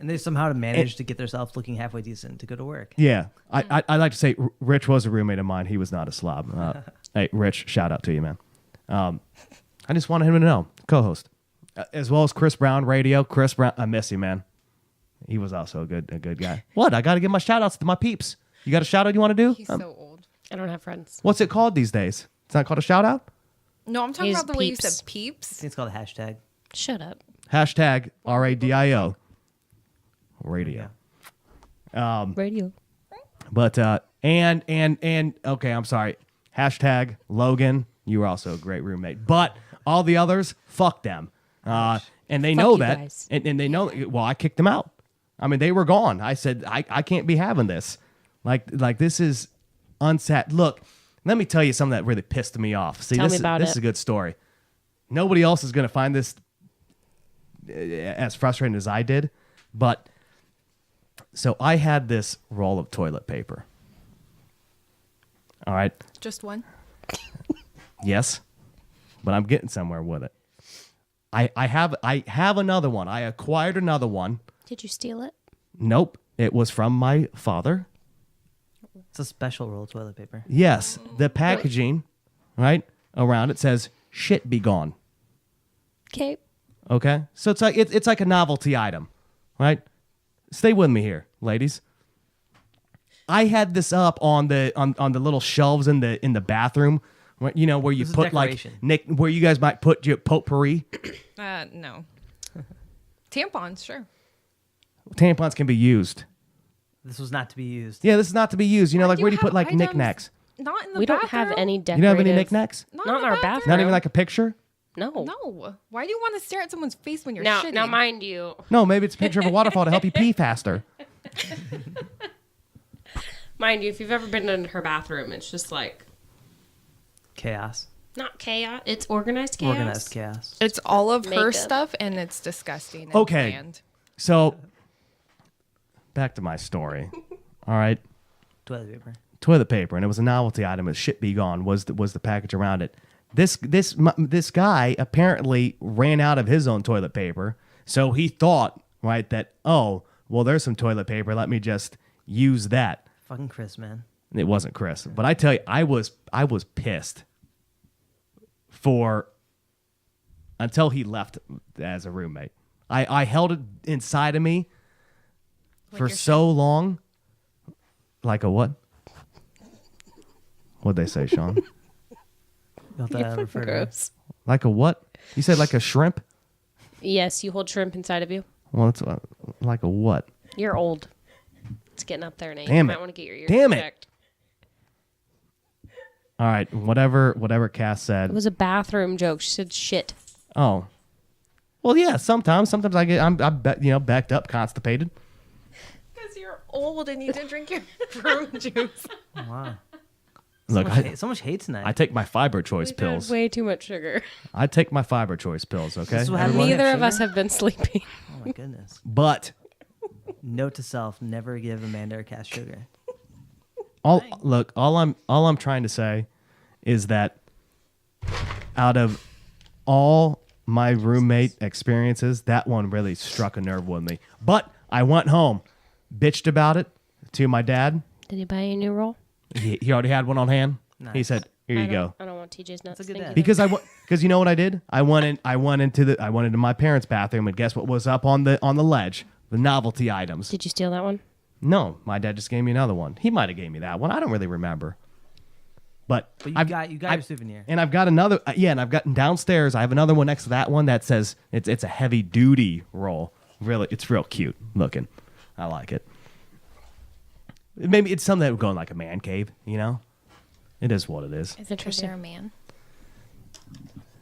Speaker 2: And they somehow managed to get themselves looking halfway decent to go to work.
Speaker 1: Yeah, I like to say Rich was a roommate of mine. He was not a slob. Hey, Rich, shout out to you, man. I just wanted him to know, co-host, as well as Chris Brown, radio. Chris Brown, I miss you, man. He was also a good guy. What? I got to give my shout outs to my peeps. You got a shout out you want to do?
Speaker 4: He's so old.
Speaker 5: I don't have friends.
Speaker 1: What's it called these days? It's not called a shout out?
Speaker 4: No, I'm talking
Speaker 5: He's
Speaker 4: about the way you
Speaker 5: peeps.
Speaker 4: said peeps.
Speaker 2: I think it's called a hashtag.
Speaker 5: Shut up.
Speaker 1: Hashtag RADIO. Radio.
Speaker 5: Radio.
Speaker 1: But and okay, I'm sorry. Hashtag Logan. You were also a great roommate. But all the others, fuck them. And they
Speaker 5: Fuck
Speaker 1: know
Speaker 5: you
Speaker 1: that.
Speaker 5: guys.
Speaker 1: And they know. Well, I kicked them out. I mean, they were gone. I said I can't be having this. Like this is unsat. Look, Let me tell you something that really pissed me off. See,
Speaker 5: Tell me
Speaker 1: this
Speaker 5: about
Speaker 1: is
Speaker 5: it.
Speaker 1: a good story. Nobody else is going to find this as frustrating as I did, but so I had this roll of toilet paper. All right.
Speaker 4: Just one.
Speaker 1: Yes, but I'm getting somewhere with it. I have another one. I acquired another one.
Speaker 3: Did you steal it?
Speaker 1: Nope, it was from my father.
Speaker 2: It's a special roll of toilet paper.
Speaker 1: Yes, the packaging, right around it says "shit be gone."
Speaker 3: Okay.
Speaker 1: Okay, so it's like a novelty item, right? Stay with me here, ladies. I had this up on the little shelves in the bathroom, where you
Speaker 2: This is
Speaker 1: put like
Speaker 2: decoration.
Speaker 1: where you guys might put your potpourri.
Speaker 4: No. Tampons, sure.
Speaker 1: Tampons can be used.
Speaker 2: This was not to be used.
Speaker 1: Yeah, this is not to be used.
Speaker 4: Why
Speaker 1: Like
Speaker 4: do
Speaker 1: where do
Speaker 4: you
Speaker 1: you put
Speaker 4: have
Speaker 1: like
Speaker 4: items?
Speaker 1: knickknacks?
Speaker 4: Not in the
Speaker 5: We
Speaker 4: bathroom.
Speaker 5: don't have any
Speaker 1: You
Speaker 5: decorative.
Speaker 1: don't have any knickknacks?
Speaker 5: Not in our bathroom.
Speaker 1: Not even like a picture?
Speaker 5: No.
Speaker 4: No. Why do you want to stare at someone's face when you're
Speaker 5: Now,
Speaker 4: shitting?
Speaker 5: now, mind you,
Speaker 1: No, maybe it's a picture of a waterfall to help you pee faster.
Speaker 5: if you've ever been in her bathroom, it's just like
Speaker 2: Chaos.
Speaker 5: not chaos. It's organized chaos.
Speaker 2: Organized chaos.
Speaker 4: It's all of her
Speaker 5: Makeup.
Speaker 4: stuff, and it's disgusting. And
Speaker 1: Okay.
Speaker 4: bland.
Speaker 1: So, back to my story. All right.
Speaker 2: Toilet paper.
Speaker 1: Toilet paper, and it was a novelty item. As shit be gone was the package around it. This guy apparently ran out of his own toilet paper, so he thought right that there's some toilet paper. Let me just use that.
Speaker 2: Fucking Chris, man.
Speaker 1: It wasn't Chris, but I tell you, I was pissed until he left as a roommate. I held it inside of me for so long. Like a what? What'd they say, Shawn?
Speaker 2: Not that I refer to.
Speaker 5: Gross.
Speaker 1: Like a what? You said like a shrimp?
Speaker 5: Yes, you hold shrimp inside of you.
Speaker 1: Well, it's like a what?
Speaker 5: You're old. It's getting up there, Nate.
Speaker 1: Damn
Speaker 5: you
Speaker 1: it.
Speaker 5: might want to get your ears
Speaker 1: Damn it.
Speaker 5: checked.
Speaker 1: All right, whatever Cass said.
Speaker 5: It was a bathroom joke. She said shit.
Speaker 1: Oh, well, yeah. Sometimes I'm backed up, constipated.
Speaker 4: Because you're old and you didn't drink your room juice.
Speaker 2: Wow.
Speaker 1: Look,
Speaker 2: So much hate tonight.
Speaker 1: I take my fiber choice
Speaker 5: We've had
Speaker 1: pills.
Speaker 5: way too much sugar.
Speaker 1: I take my fiber choice pills. Okay,
Speaker 2: This is what happens
Speaker 1: everyone?
Speaker 2: when you
Speaker 5: Neither
Speaker 2: have
Speaker 5: of us
Speaker 2: sugar?
Speaker 5: have been sleeping.
Speaker 2: Oh my goodness.
Speaker 1: But
Speaker 2: Note to self: never give Amanda or Cass sugar.
Speaker 1: all I'm trying to say is that out of all my roommate experiences, that one really struck a nerve with me. But I went home, bitched about it to my dad.
Speaker 5: Did he buy you a new roll?
Speaker 1: He already had one on hand. He
Speaker 2: Nice.
Speaker 1: said, "Here you go."
Speaker 5: I don't want TJ's nuts.
Speaker 2: a good
Speaker 5: Thank
Speaker 2: dad.
Speaker 5: you.
Speaker 1: Because you know what I did? I went into my parents' bathroom, and guess what was up on the ledge? The novelty items.
Speaker 5: Did you steal that one?
Speaker 1: No, my dad just gave me another one. He might have gave me that one. I don't really remember. But
Speaker 2: But you got your souvenir.
Speaker 1: And I've got another. And I've gotten downstairs. I have another one next to that one that says it's a heavy duty roll. Really, it's real cute looking. I like it. Maybe it's something that would go in like a man cave. It is what it is.
Speaker 4: Is it because you're a man?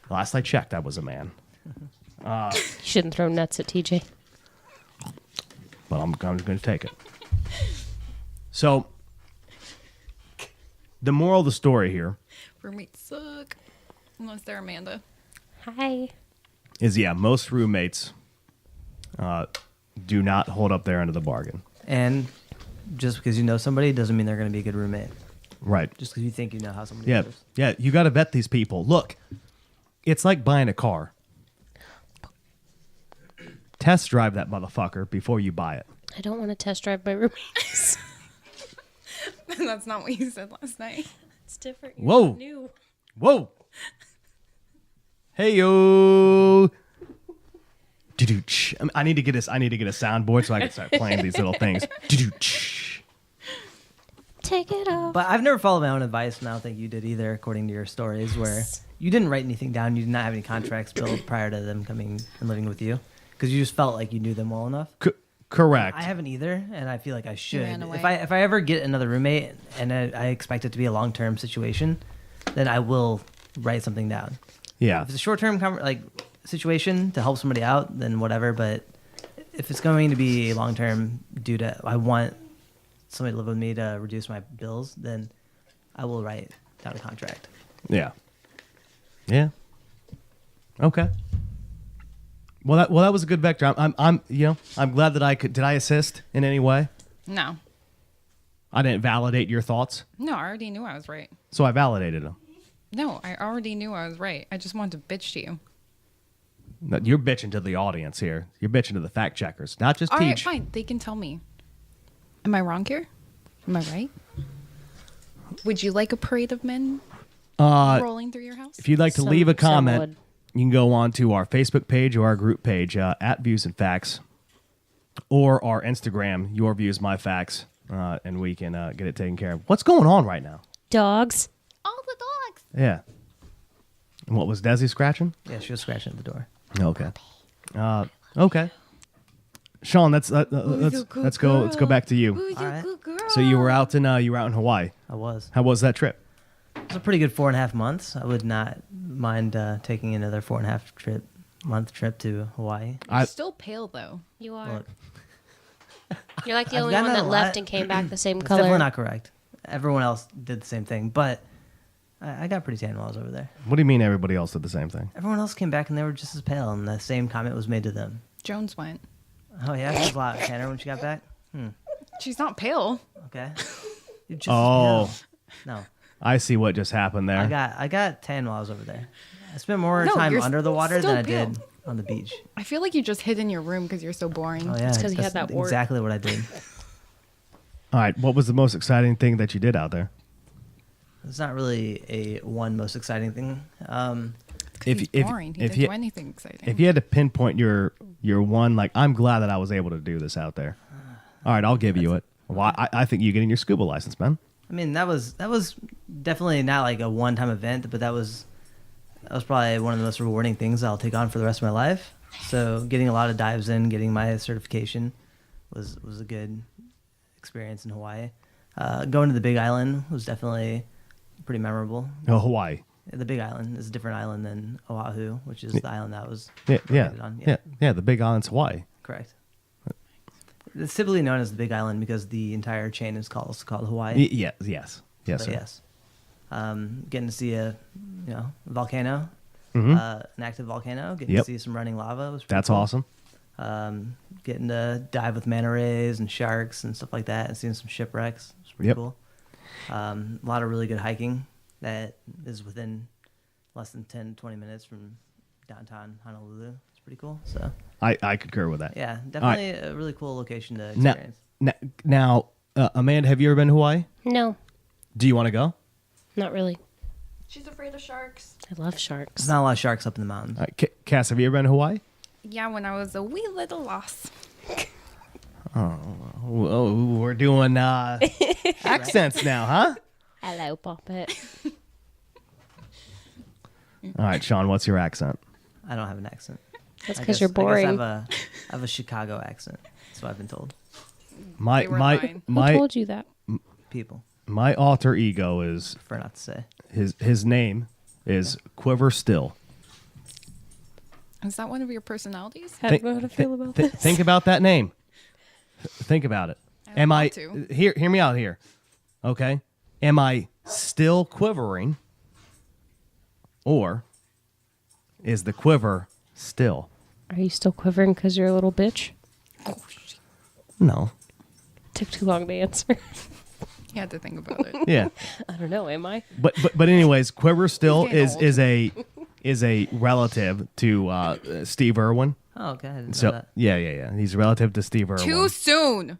Speaker 1: Last I checked, I was a man.
Speaker 5: You shouldn't throw nuts at TJ.
Speaker 1: But I'm going to take it. So, the moral of the story here
Speaker 4: Roommates suck. Unless they're Amanda.
Speaker 5: Hi.
Speaker 1: is, most roommates do not hold up their end of the bargain.
Speaker 2: And just because you know somebody doesn't mean they're going to be a good roommate.
Speaker 1: Right.
Speaker 2: Just because you think you know how somebody
Speaker 1: Yeah.
Speaker 2: lives.
Speaker 1: Yeah. You got to vet these people. Look, it's like buying a car. Test drive that motherfucker before you buy it.
Speaker 5: I don't want to test drive my roommates.
Speaker 4: That's not what you said last night.
Speaker 5: It's different.
Speaker 1: Whoa.
Speaker 5: New.
Speaker 1: Whoa. Hey yo. I need to get a soundboard so I can start playing these little things.
Speaker 5: Take it off.
Speaker 2: But I've never followed my own advice, and I don't think you did either, according to your stories, where you didn't write anything down. You did not have any contracts built prior to them coming and living with you, because you just felt like you knew them well enough.
Speaker 1: Correct.
Speaker 2: I haven't either, and I feel like I should.
Speaker 4: ran away.
Speaker 2: If I ever get another roommate and I expect it to be a long-term situation, then I will write something down.
Speaker 1: Yeah.
Speaker 2: If it's a short-term situation to help somebody out, then whatever. But if it's going to be long-term due to I want somebody to live with me to reduce my bills, then I will write out of contract.
Speaker 1: Yeah. Yeah. Okay. Well, that was a good vector. I'm glad that I could. Did I assist in any way?
Speaker 4: No.
Speaker 1: I didn't validate your thoughts,
Speaker 4: No, I already knew I was right.
Speaker 1: so I validated them.
Speaker 4: No, I already knew I was right. I just wanted to bitch to you.
Speaker 1: No, you're bitching to the audience here. You're bitching to the fact checkers, not just
Speaker 4: All right,
Speaker 1: Teach.
Speaker 4: fine. They can tell me. Am I wrong here? Am I right? Would you like a parade of men rolling through your house?
Speaker 1: If you'd like to
Speaker 5: Some-
Speaker 1: leave a
Speaker 5: some
Speaker 1: comment,
Speaker 5: would.
Speaker 1: you can go on to our Facebook page or our group page at Views and Facts, or our Instagram, Your Views, My Facts, and we can get it taken care of. What's going on right now?
Speaker 5: Dogs.
Speaker 4: All the dogs.
Speaker 1: Yeah. And what was Desi scratching?
Speaker 2: Yeah, she was scratching at the door.
Speaker 1: Okay. Okay. Shawn, let's go back to you.
Speaker 4: Who's your
Speaker 2: right.
Speaker 4: good girl?
Speaker 1: So you were out in Hawaii.
Speaker 2: I was.
Speaker 1: How was that trip?
Speaker 2: It was a pretty good 4.5 months. I would not mind taking another 4.5 month trip to Hawaii.
Speaker 4: You're still pale though.
Speaker 5: You are.
Speaker 2: Look,
Speaker 5: You're like the
Speaker 2: I've
Speaker 5: only
Speaker 2: gotten
Speaker 5: one
Speaker 2: a
Speaker 5: that left
Speaker 2: lot-
Speaker 5: and came back the same
Speaker 2: that's
Speaker 5: color.
Speaker 2: definitely not correct. Everyone else did the same thing, but I got pretty tan while I was over there.
Speaker 1: What do you mean everybody else did the same thing?
Speaker 2: Everyone else came back and they were just as pale, and the same comment was made to them.
Speaker 4: Jones went.
Speaker 2: Oh yeah, she was a lot tanner when she got back.
Speaker 4: She's not pale.
Speaker 2: Okay. You're just
Speaker 1: Oh.
Speaker 2: as pale. No,
Speaker 1: I see what just happened there.
Speaker 2: I got tan while I was over there. I spent more
Speaker 4: No,
Speaker 2: time
Speaker 4: you're
Speaker 2: under the water
Speaker 4: still
Speaker 2: than I
Speaker 4: pale.
Speaker 2: did on the beach.
Speaker 4: I feel like you just hid in your room because you're so boring.
Speaker 2: Oh yeah,
Speaker 5: It's 'cause he had
Speaker 2: that's
Speaker 5: that wart.
Speaker 2: exactly what I did.
Speaker 1: All right. What was the most exciting thing that you did out there?
Speaker 2: It's not really a one most exciting thing.
Speaker 4: He's boring. He didn't do anything exciting.
Speaker 1: If you had to pinpoint your one, like, I'm glad that I was able to do this out there. All right, I'll give you it. Well, I think you getting your scuba license, man.
Speaker 2: I mean, that was definitely not like a one-time event, but that was probably one of the most rewarding things I'll take on for the rest of my life. So getting a lot of dives in, getting my certification was a good experience in Hawaii. Going to the Big Island was definitely pretty memorable.
Speaker 1: Oh, Hawaii.
Speaker 2: The Big Island is a different island than Oahu, which is the island that was
Speaker 1: Yeah.
Speaker 2: located on.
Speaker 1: Yeah. The Big Island's Hawaii.
Speaker 2: Correct. It's typically known as the Big Island because the entire chain is called Hawaii.
Speaker 1: Yes,
Speaker 2: But
Speaker 1: sir.
Speaker 2: yes. Getting to see a volcano,
Speaker 1: Mhm.
Speaker 2: an active volcano. Getting
Speaker 1: Yep.
Speaker 2: to see some running lava was pretty
Speaker 1: That's
Speaker 2: cool.
Speaker 1: awesome.
Speaker 2: Getting to dive with manta rays and sharks and stuff like that, and seeing some shipwrecks. It's pretty
Speaker 1: Yep.
Speaker 2: cool. A lot of really good hiking that is within less than 10, 20 minutes from downtown Honolulu. It's pretty cool. So
Speaker 1: I concur with that.
Speaker 2: yeah, definitely a really cool location to
Speaker 1: Now,
Speaker 2: experience.
Speaker 1: now, Amanda, have you ever been to Hawaii?
Speaker 5: No,
Speaker 1: Do you want to go?
Speaker 5: not really.
Speaker 4: She's afraid of sharks.
Speaker 5: I love sharks.
Speaker 2: There's not a lot of sharks up in the mountains.
Speaker 1: All right, Cass, have you ever been to Hawaii?
Speaker 4: Yeah, when I was a wee little lost.
Speaker 1: Oh, we're doing accents now, huh?
Speaker 5: Hello, Puppet.
Speaker 1: All right, Shawn, what's your accent?
Speaker 2: I don't have an accent.
Speaker 5: That's
Speaker 2: I
Speaker 5: because
Speaker 2: guess-
Speaker 5: you're
Speaker 2: I
Speaker 5: boring.
Speaker 2: guess I have a Chicago accent. That's what I've been told.
Speaker 1: My
Speaker 4: They were
Speaker 1: my
Speaker 4: lying.
Speaker 5: Who
Speaker 1: my
Speaker 5: told you that?
Speaker 2: People
Speaker 1: my alter ego is
Speaker 2: prefer not to say.
Speaker 1: his name is Quiver Still.
Speaker 4: Is that one of your personalities?
Speaker 5: How do I feel about this?
Speaker 1: Think about that name. Think about it.
Speaker 4: don't
Speaker 1: Am I
Speaker 4: want to.
Speaker 1: hear me out here? Okay. Am I still quivering, or is the quiver still?
Speaker 5: Are you still quivering because you're a little bitch?
Speaker 1: No.
Speaker 5: Took too long to answer.
Speaker 4: You had to think about it.
Speaker 1: Yeah.
Speaker 5: I don't know. Am I?
Speaker 1: But anyways, Quiver Still
Speaker 4: He's getting
Speaker 1: is a relative to Steve Irwin.
Speaker 2: Oh, okay. I didn't know
Speaker 1: So
Speaker 2: that.
Speaker 1: yeah. He's a relative to Steve Irwin.
Speaker 4: Too soon.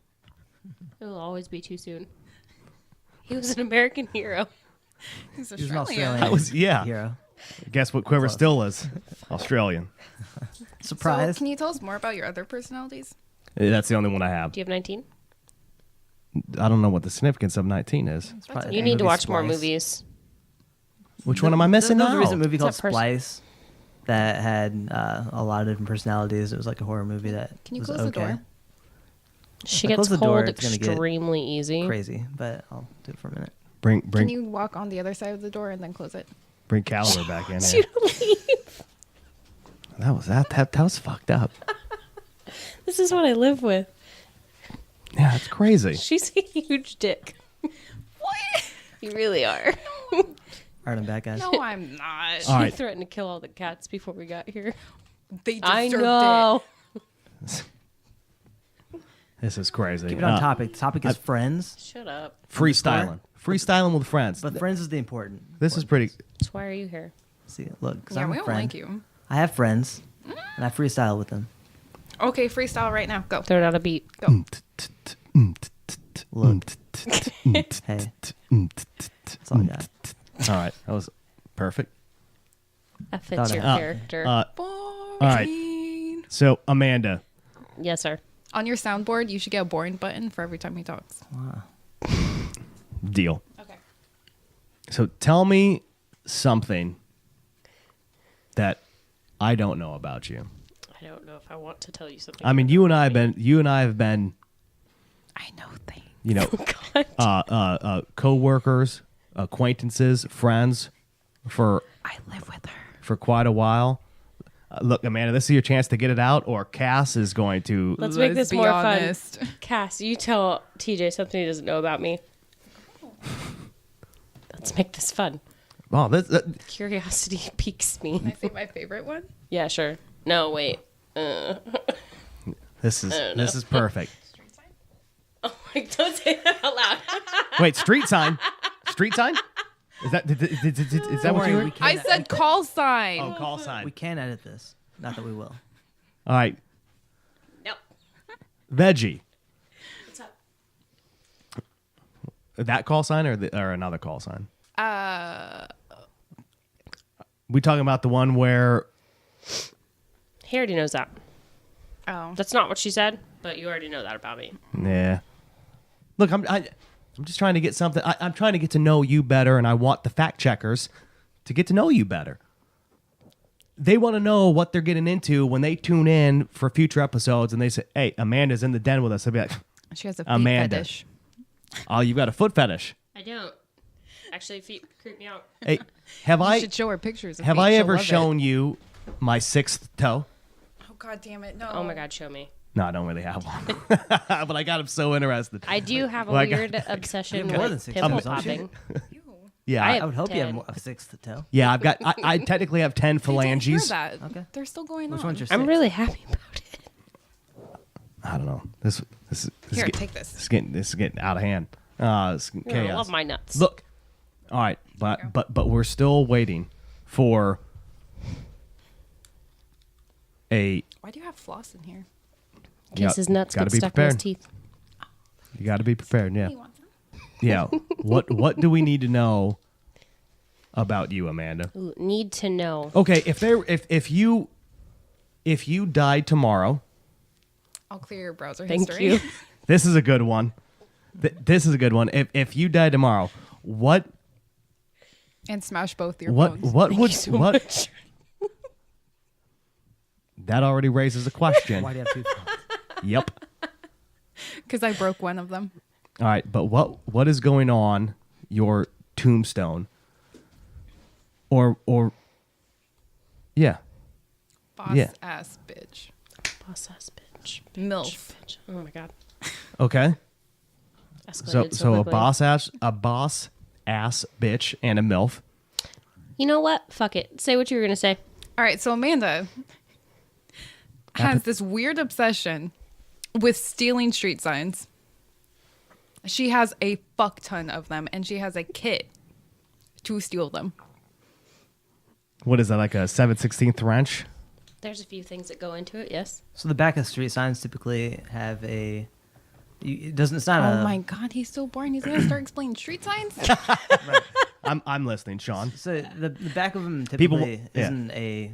Speaker 5: It will always be too soon. He was an American hero.
Speaker 4: He's
Speaker 2: He was an
Speaker 4: Australian.
Speaker 2: Australian hero.
Speaker 1: Guess what Quiver Still is? Australian.
Speaker 2: Surprise.
Speaker 4: So, can you tell us more about your other personalities?
Speaker 1: That's the only one I have.
Speaker 5: Do you have 19?
Speaker 1: I don't know what the significance of 19 is.
Speaker 2: It's probably
Speaker 5: You
Speaker 2: the
Speaker 5: need to
Speaker 2: movie
Speaker 5: watch more
Speaker 2: Splice.
Speaker 5: movies.
Speaker 1: Which one am I missing
Speaker 2: There was
Speaker 1: now?
Speaker 2: a recent movie called
Speaker 5: that person?
Speaker 2: Splice that had a lot of different personalities. It was like a horror movie that
Speaker 4: Can you
Speaker 2: was
Speaker 4: close the
Speaker 2: okay.
Speaker 4: door?
Speaker 5: She
Speaker 2: If I
Speaker 5: gets
Speaker 2: close the door,
Speaker 5: cold
Speaker 2: it's gonna get
Speaker 5: extremely easy.
Speaker 2: Crazy, but I'll do it for a minute.
Speaker 1: Bring
Speaker 4: Can you walk on the other side of the door and then close it?
Speaker 1: bring Caliber back in
Speaker 5: She
Speaker 1: here.
Speaker 5: don't leave.
Speaker 1: That was fucked up.
Speaker 5: This is what I live with.
Speaker 1: Yeah, that's crazy.
Speaker 5: She's a huge dick.
Speaker 4: What?
Speaker 5: You really are.
Speaker 2: Alright, I'm back, guys.
Speaker 4: No, I'm not.
Speaker 1: All
Speaker 5: She
Speaker 1: right.
Speaker 5: threatened to kill all the cats before we got here.
Speaker 4: They
Speaker 5: I
Speaker 4: deserved
Speaker 5: know.
Speaker 1: This is crazy.
Speaker 2: Keep it on topic. The topic is friends,
Speaker 5: Shut up.
Speaker 1: Freestyling. Freestyling with friends.
Speaker 2: but friends is the important.
Speaker 1: This is pretty.
Speaker 5: So why are you here?
Speaker 2: See, look, 'cause
Speaker 4: Yeah,
Speaker 2: I'm
Speaker 4: we
Speaker 2: a
Speaker 4: don't
Speaker 2: friend.
Speaker 4: like you.
Speaker 2: I have friends, and I freestyle with them.
Speaker 4: Okay, freestyle right now. Go.
Speaker 5: Throw it out a beat.
Speaker 4: Go.
Speaker 2: Look, hey, that's all I got.
Speaker 1: All right. That was perfect.
Speaker 5: That fits your
Speaker 2: Thought
Speaker 5: character.
Speaker 4: Boring.
Speaker 1: right. So, Amanda,
Speaker 5: yes, sir.
Speaker 4: On your soundboard, you should get a boring button for every time he talks.
Speaker 1: deal.
Speaker 4: Okay.
Speaker 1: So, tell me something that I don't know about you.
Speaker 5: I don't know if I want to tell you something.
Speaker 1: I mean, you and I have been,
Speaker 4: I know things.
Speaker 1: you know,
Speaker 5: God.
Speaker 1: co-workers, acquaintances, friends for
Speaker 4: I live with her.
Speaker 1: for quite a while. Look, Amanda, this is your chance to get it out, or Cass is going to.
Speaker 5: Let's make this
Speaker 4: be
Speaker 5: more
Speaker 4: honest.
Speaker 5: fun. Cass, you tell TJ something he doesn't know about me. Let's make this fun.
Speaker 1: Oh, this.
Speaker 5: Curiosity piques
Speaker 4: Can I
Speaker 5: me.
Speaker 4: say my favorite one?
Speaker 5: Yeah, sure. No, wait.
Speaker 1: This is perfect.
Speaker 4: Street sign.
Speaker 5: Oh my, don't say that out loud.
Speaker 1: Wait, street sign. Street sign. Is that is that what you
Speaker 2: worry,
Speaker 1: were?
Speaker 2: we
Speaker 4: I
Speaker 2: can-
Speaker 4: said call sign.
Speaker 1: Oh, call sign.
Speaker 2: We can edit this. Not that we will.
Speaker 1: All right,
Speaker 5: No.
Speaker 1: veggie.
Speaker 5: What's up?
Speaker 1: That call sign or another call sign? We talking about the one where
Speaker 5: He already knows that.
Speaker 4: Oh.
Speaker 5: That's not what she said, but you already know that about me.
Speaker 1: yeah. Look, I'm just trying to get something. I'm trying to get to know you better, and I want the fact checkers to get to know you better. They want to know what they're getting into when they tune in for future episodes, and they say, "Hey, Amanda's in the den with us." They'll be like,
Speaker 4: She has a feet
Speaker 1: Amanda.
Speaker 4: fetish.
Speaker 1: "Oh, you got a foot fetish."
Speaker 5: I don't. Actually, feet creep me out.
Speaker 1: Hey, have
Speaker 4: You
Speaker 1: I
Speaker 4: should show her pictures. Of
Speaker 1: have
Speaker 4: feet.
Speaker 1: I
Speaker 4: She'll
Speaker 1: ever
Speaker 4: love it.
Speaker 1: shown you my sixth toe?
Speaker 4: Oh God damn it! No.
Speaker 5: Oh my God, show me.
Speaker 1: No, I don't really have one, but I got him so interested.
Speaker 5: I do have a
Speaker 1: Well, I got-
Speaker 5: weird obsession
Speaker 2: more than
Speaker 5: with
Speaker 2: six
Speaker 5: pimple
Speaker 2: toes, don't you?
Speaker 5: popping.
Speaker 4: Ew.
Speaker 1: Yeah,
Speaker 5: I
Speaker 1: I,
Speaker 5: have-
Speaker 2: I would hope you have
Speaker 5: 10.
Speaker 2: a sixth toe.
Speaker 1: yeah, I've got. I technically have 10
Speaker 4: They don't hear
Speaker 1: phalanges.
Speaker 4: that.
Speaker 2: Okay.
Speaker 4: They're still going
Speaker 2: Which
Speaker 4: on.
Speaker 2: one's your
Speaker 5: I'm
Speaker 2: sixth?
Speaker 5: really happy about it.
Speaker 1: I don't know. This is
Speaker 4: Here,
Speaker 1: get-
Speaker 4: take this.
Speaker 1: This is getting out of hand. It's
Speaker 5: You're gonna
Speaker 1: chaos.
Speaker 5: love my nuts.
Speaker 1: Look, all right, but we're still waiting for a.
Speaker 4: Why do you have floss in here?
Speaker 5: In case his nuts
Speaker 1: gotta
Speaker 5: get
Speaker 1: be
Speaker 5: stuck in his
Speaker 1: prepared.
Speaker 5: teeth.
Speaker 1: You got to be prepared. Yeah,
Speaker 4: You want some?
Speaker 1: yeah. What do we need to know about you, Amanda?
Speaker 5: Ooh, need to know.
Speaker 1: Okay, if you died tomorrow,
Speaker 4: I'll clear your browser
Speaker 5: Thank
Speaker 4: history.
Speaker 5: you.
Speaker 1: this is a good one. This is a good one. If you died tomorrow, what
Speaker 4: And smash both your
Speaker 1: what
Speaker 4: phones.
Speaker 1: what
Speaker 5: Thank
Speaker 1: would
Speaker 5: you so
Speaker 1: what
Speaker 5: much.
Speaker 1: that already raises a question.
Speaker 2: Why do you have two phones?
Speaker 1: Yep.
Speaker 4: Because I broke one of them.
Speaker 1: All right, but what is going on your tombstone? Or yeah.
Speaker 4: Boss
Speaker 1: Yeah.
Speaker 4: ass bitch.
Speaker 5: Boss ass bitch.
Speaker 4: MILF.
Speaker 5: Bitch. Oh my God.
Speaker 1: Okay.
Speaker 5: Escalated
Speaker 1: So a
Speaker 5: quickly.
Speaker 1: boss ass bitch and a MILF.
Speaker 5: You know what? Fuck it. Say what you were gonna say.
Speaker 4: All right, so Amanda has this weird obsession with stealing street signs. She has a fuck ton of them, and she has a kit to steal them.
Speaker 1: What is that, like a 7/16 wrench?
Speaker 5: There's a few things that go into it. Yes.
Speaker 2: So the back of street signs typically have a. It doesn't. It's not
Speaker 4: Oh
Speaker 2: a.
Speaker 4: my God, he's so boring. He's gonna start explaining street signs.
Speaker 1: I'm listening, Sean.
Speaker 2: So the back of them
Speaker 1: People-
Speaker 2: typically
Speaker 1: yeah.
Speaker 2: isn't a.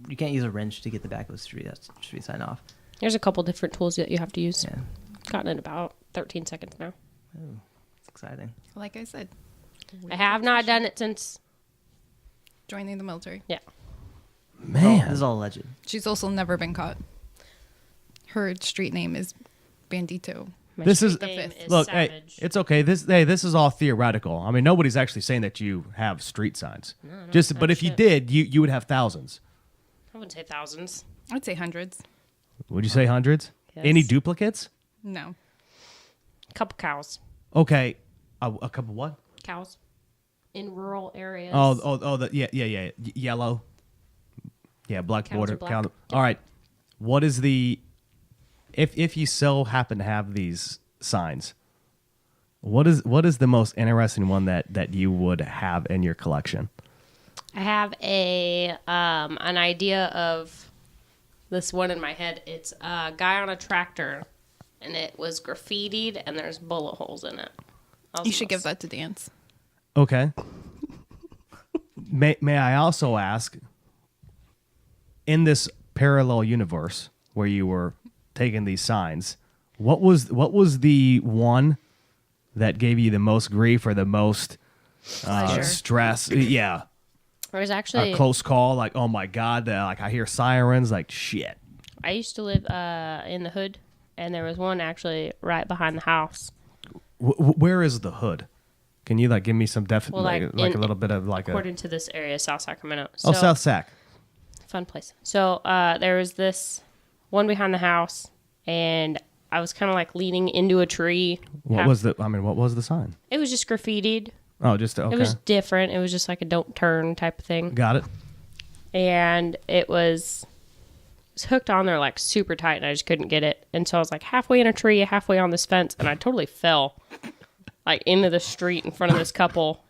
Speaker 2: You can't use a wrench to get the back of a street sign off.
Speaker 5: There's a couple different tools that you have to use.
Speaker 2: Yeah,
Speaker 5: Gotten in about 13 seconds now.
Speaker 2: it's exciting.
Speaker 4: Like I said,
Speaker 5: I have not done it since.
Speaker 4: joining the military.
Speaker 5: Yeah.
Speaker 1: Man.
Speaker 2: This is all alleged.
Speaker 4: She's also never been caught. Her street name is Bandito.
Speaker 5: My
Speaker 1: This
Speaker 5: street
Speaker 1: is-
Speaker 5: name is
Speaker 1: Look,
Speaker 5: Savage.
Speaker 1: hey, it's okay. This is all theoretical. I mean, nobody's actually saying that you have street signs. But if you
Speaker 5: shit.
Speaker 1: did, you would have thousands.
Speaker 5: I wouldn't say thousands.
Speaker 4: I'd say hundreds.
Speaker 1: Would you say hundreds?
Speaker 5: Yes.
Speaker 1: Any duplicates?
Speaker 4: No.
Speaker 5: Couple cows.
Speaker 1: Okay, a couple what?
Speaker 5: Cows. in rural areas.
Speaker 1: Yeah. Yellow. Yeah, black
Speaker 5: Cows
Speaker 1: border.
Speaker 5: are black.
Speaker 1: All right. What is the if you so happen to have these signs? What is the most interesting one that you would have in your collection?
Speaker 5: I have an idea of this one in my head. It's a guy on a tractor, and it was graffitied, and there's bullet holes in it.
Speaker 4: You should give that to Dance.
Speaker 1: Okay. May I also ask, in this parallel universe where you were taking these signs, what was the one that gave you the most grief or the most stress? Yeah.
Speaker 5: There was actually
Speaker 1: A close call, like, oh my God, like I hear sirens, like shit.
Speaker 5: I used to live in the hood, and there was one actually right behind the house.
Speaker 1: Where is the hood? Can you like give me some definite,
Speaker 5: Well,
Speaker 1: like a little bit of like
Speaker 5: according to this area, South Sacramento.
Speaker 1: Oh, South Sac.
Speaker 5: Fun place. So there was this one behind the house, and I was kind of like leaning into a tree.
Speaker 1: What was the sign?
Speaker 5: It was just graffitied.
Speaker 1: Oh, just okay.
Speaker 5: It was different. It was just like a don't turn type of thing.
Speaker 1: Got it.
Speaker 5: And it was hooked on there like super tight, and I just couldn't get it. And so I was like halfway in a tree, halfway on this fence, and I totally fell like into the street in front of this couple.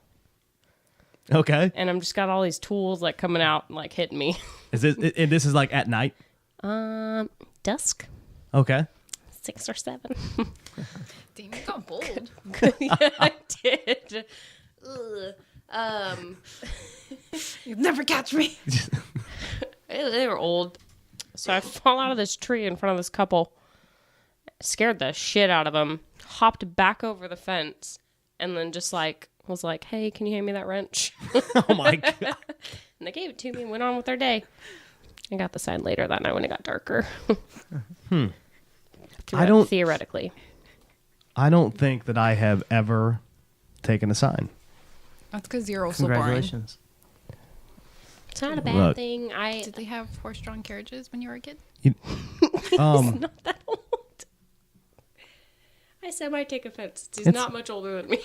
Speaker 1: Okay.
Speaker 5: And I'm just got all these tools like coming out and like hitting me.
Speaker 1: Is this and this is like at night?
Speaker 5: Dusk.
Speaker 1: Okay.
Speaker 5: 6 or 7.
Speaker 4: Damn, you got bold.
Speaker 5: Yeah, I did. Ugh.
Speaker 4: You'll never catch me.
Speaker 5: They were old. So I fall out of this tree in front of this couple, scared the shit out of them, hopped back over the fence, and then just like was like, hey, can you hand me that wrench?
Speaker 1: Oh my God.
Speaker 5: And they gave it to me and went on with their day. I got the sign later that night when it got darker. Theoretically.
Speaker 1: I don't think that I have ever taken a sign.
Speaker 4: That's because you're also boring.
Speaker 2: Congratulations.
Speaker 5: It's not a bad
Speaker 1: Look.
Speaker 5: thing.
Speaker 4: Did they have horse-drawn carriages when you were a kid?
Speaker 5: Not that old. I semi take offense. He's not much older than me.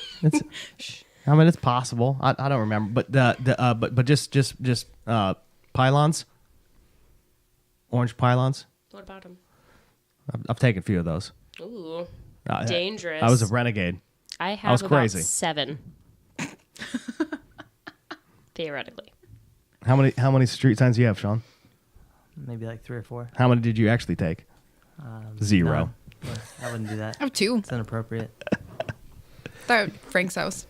Speaker 1: I mean, it's possible. I don't remember, but just pylons, orange pylons.
Speaker 5: What about him?
Speaker 1: I've taken a few of those.
Speaker 5: Ooh, dangerous.
Speaker 1: I was a renegade.
Speaker 5: I have
Speaker 1: was
Speaker 5: about
Speaker 1: crazy.
Speaker 5: 7. Theoretically.
Speaker 1: How many street signs do you have, Shawn?
Speaker 2: Maybe like 3 or 4.
Speaker 1: How many did you actually take? 0.
Speaker 2: No, I wouldn't do that.
Speaker 4: I have 2.
Speaker 2: It's inappropriate.
Speaker 4: That Frank's house.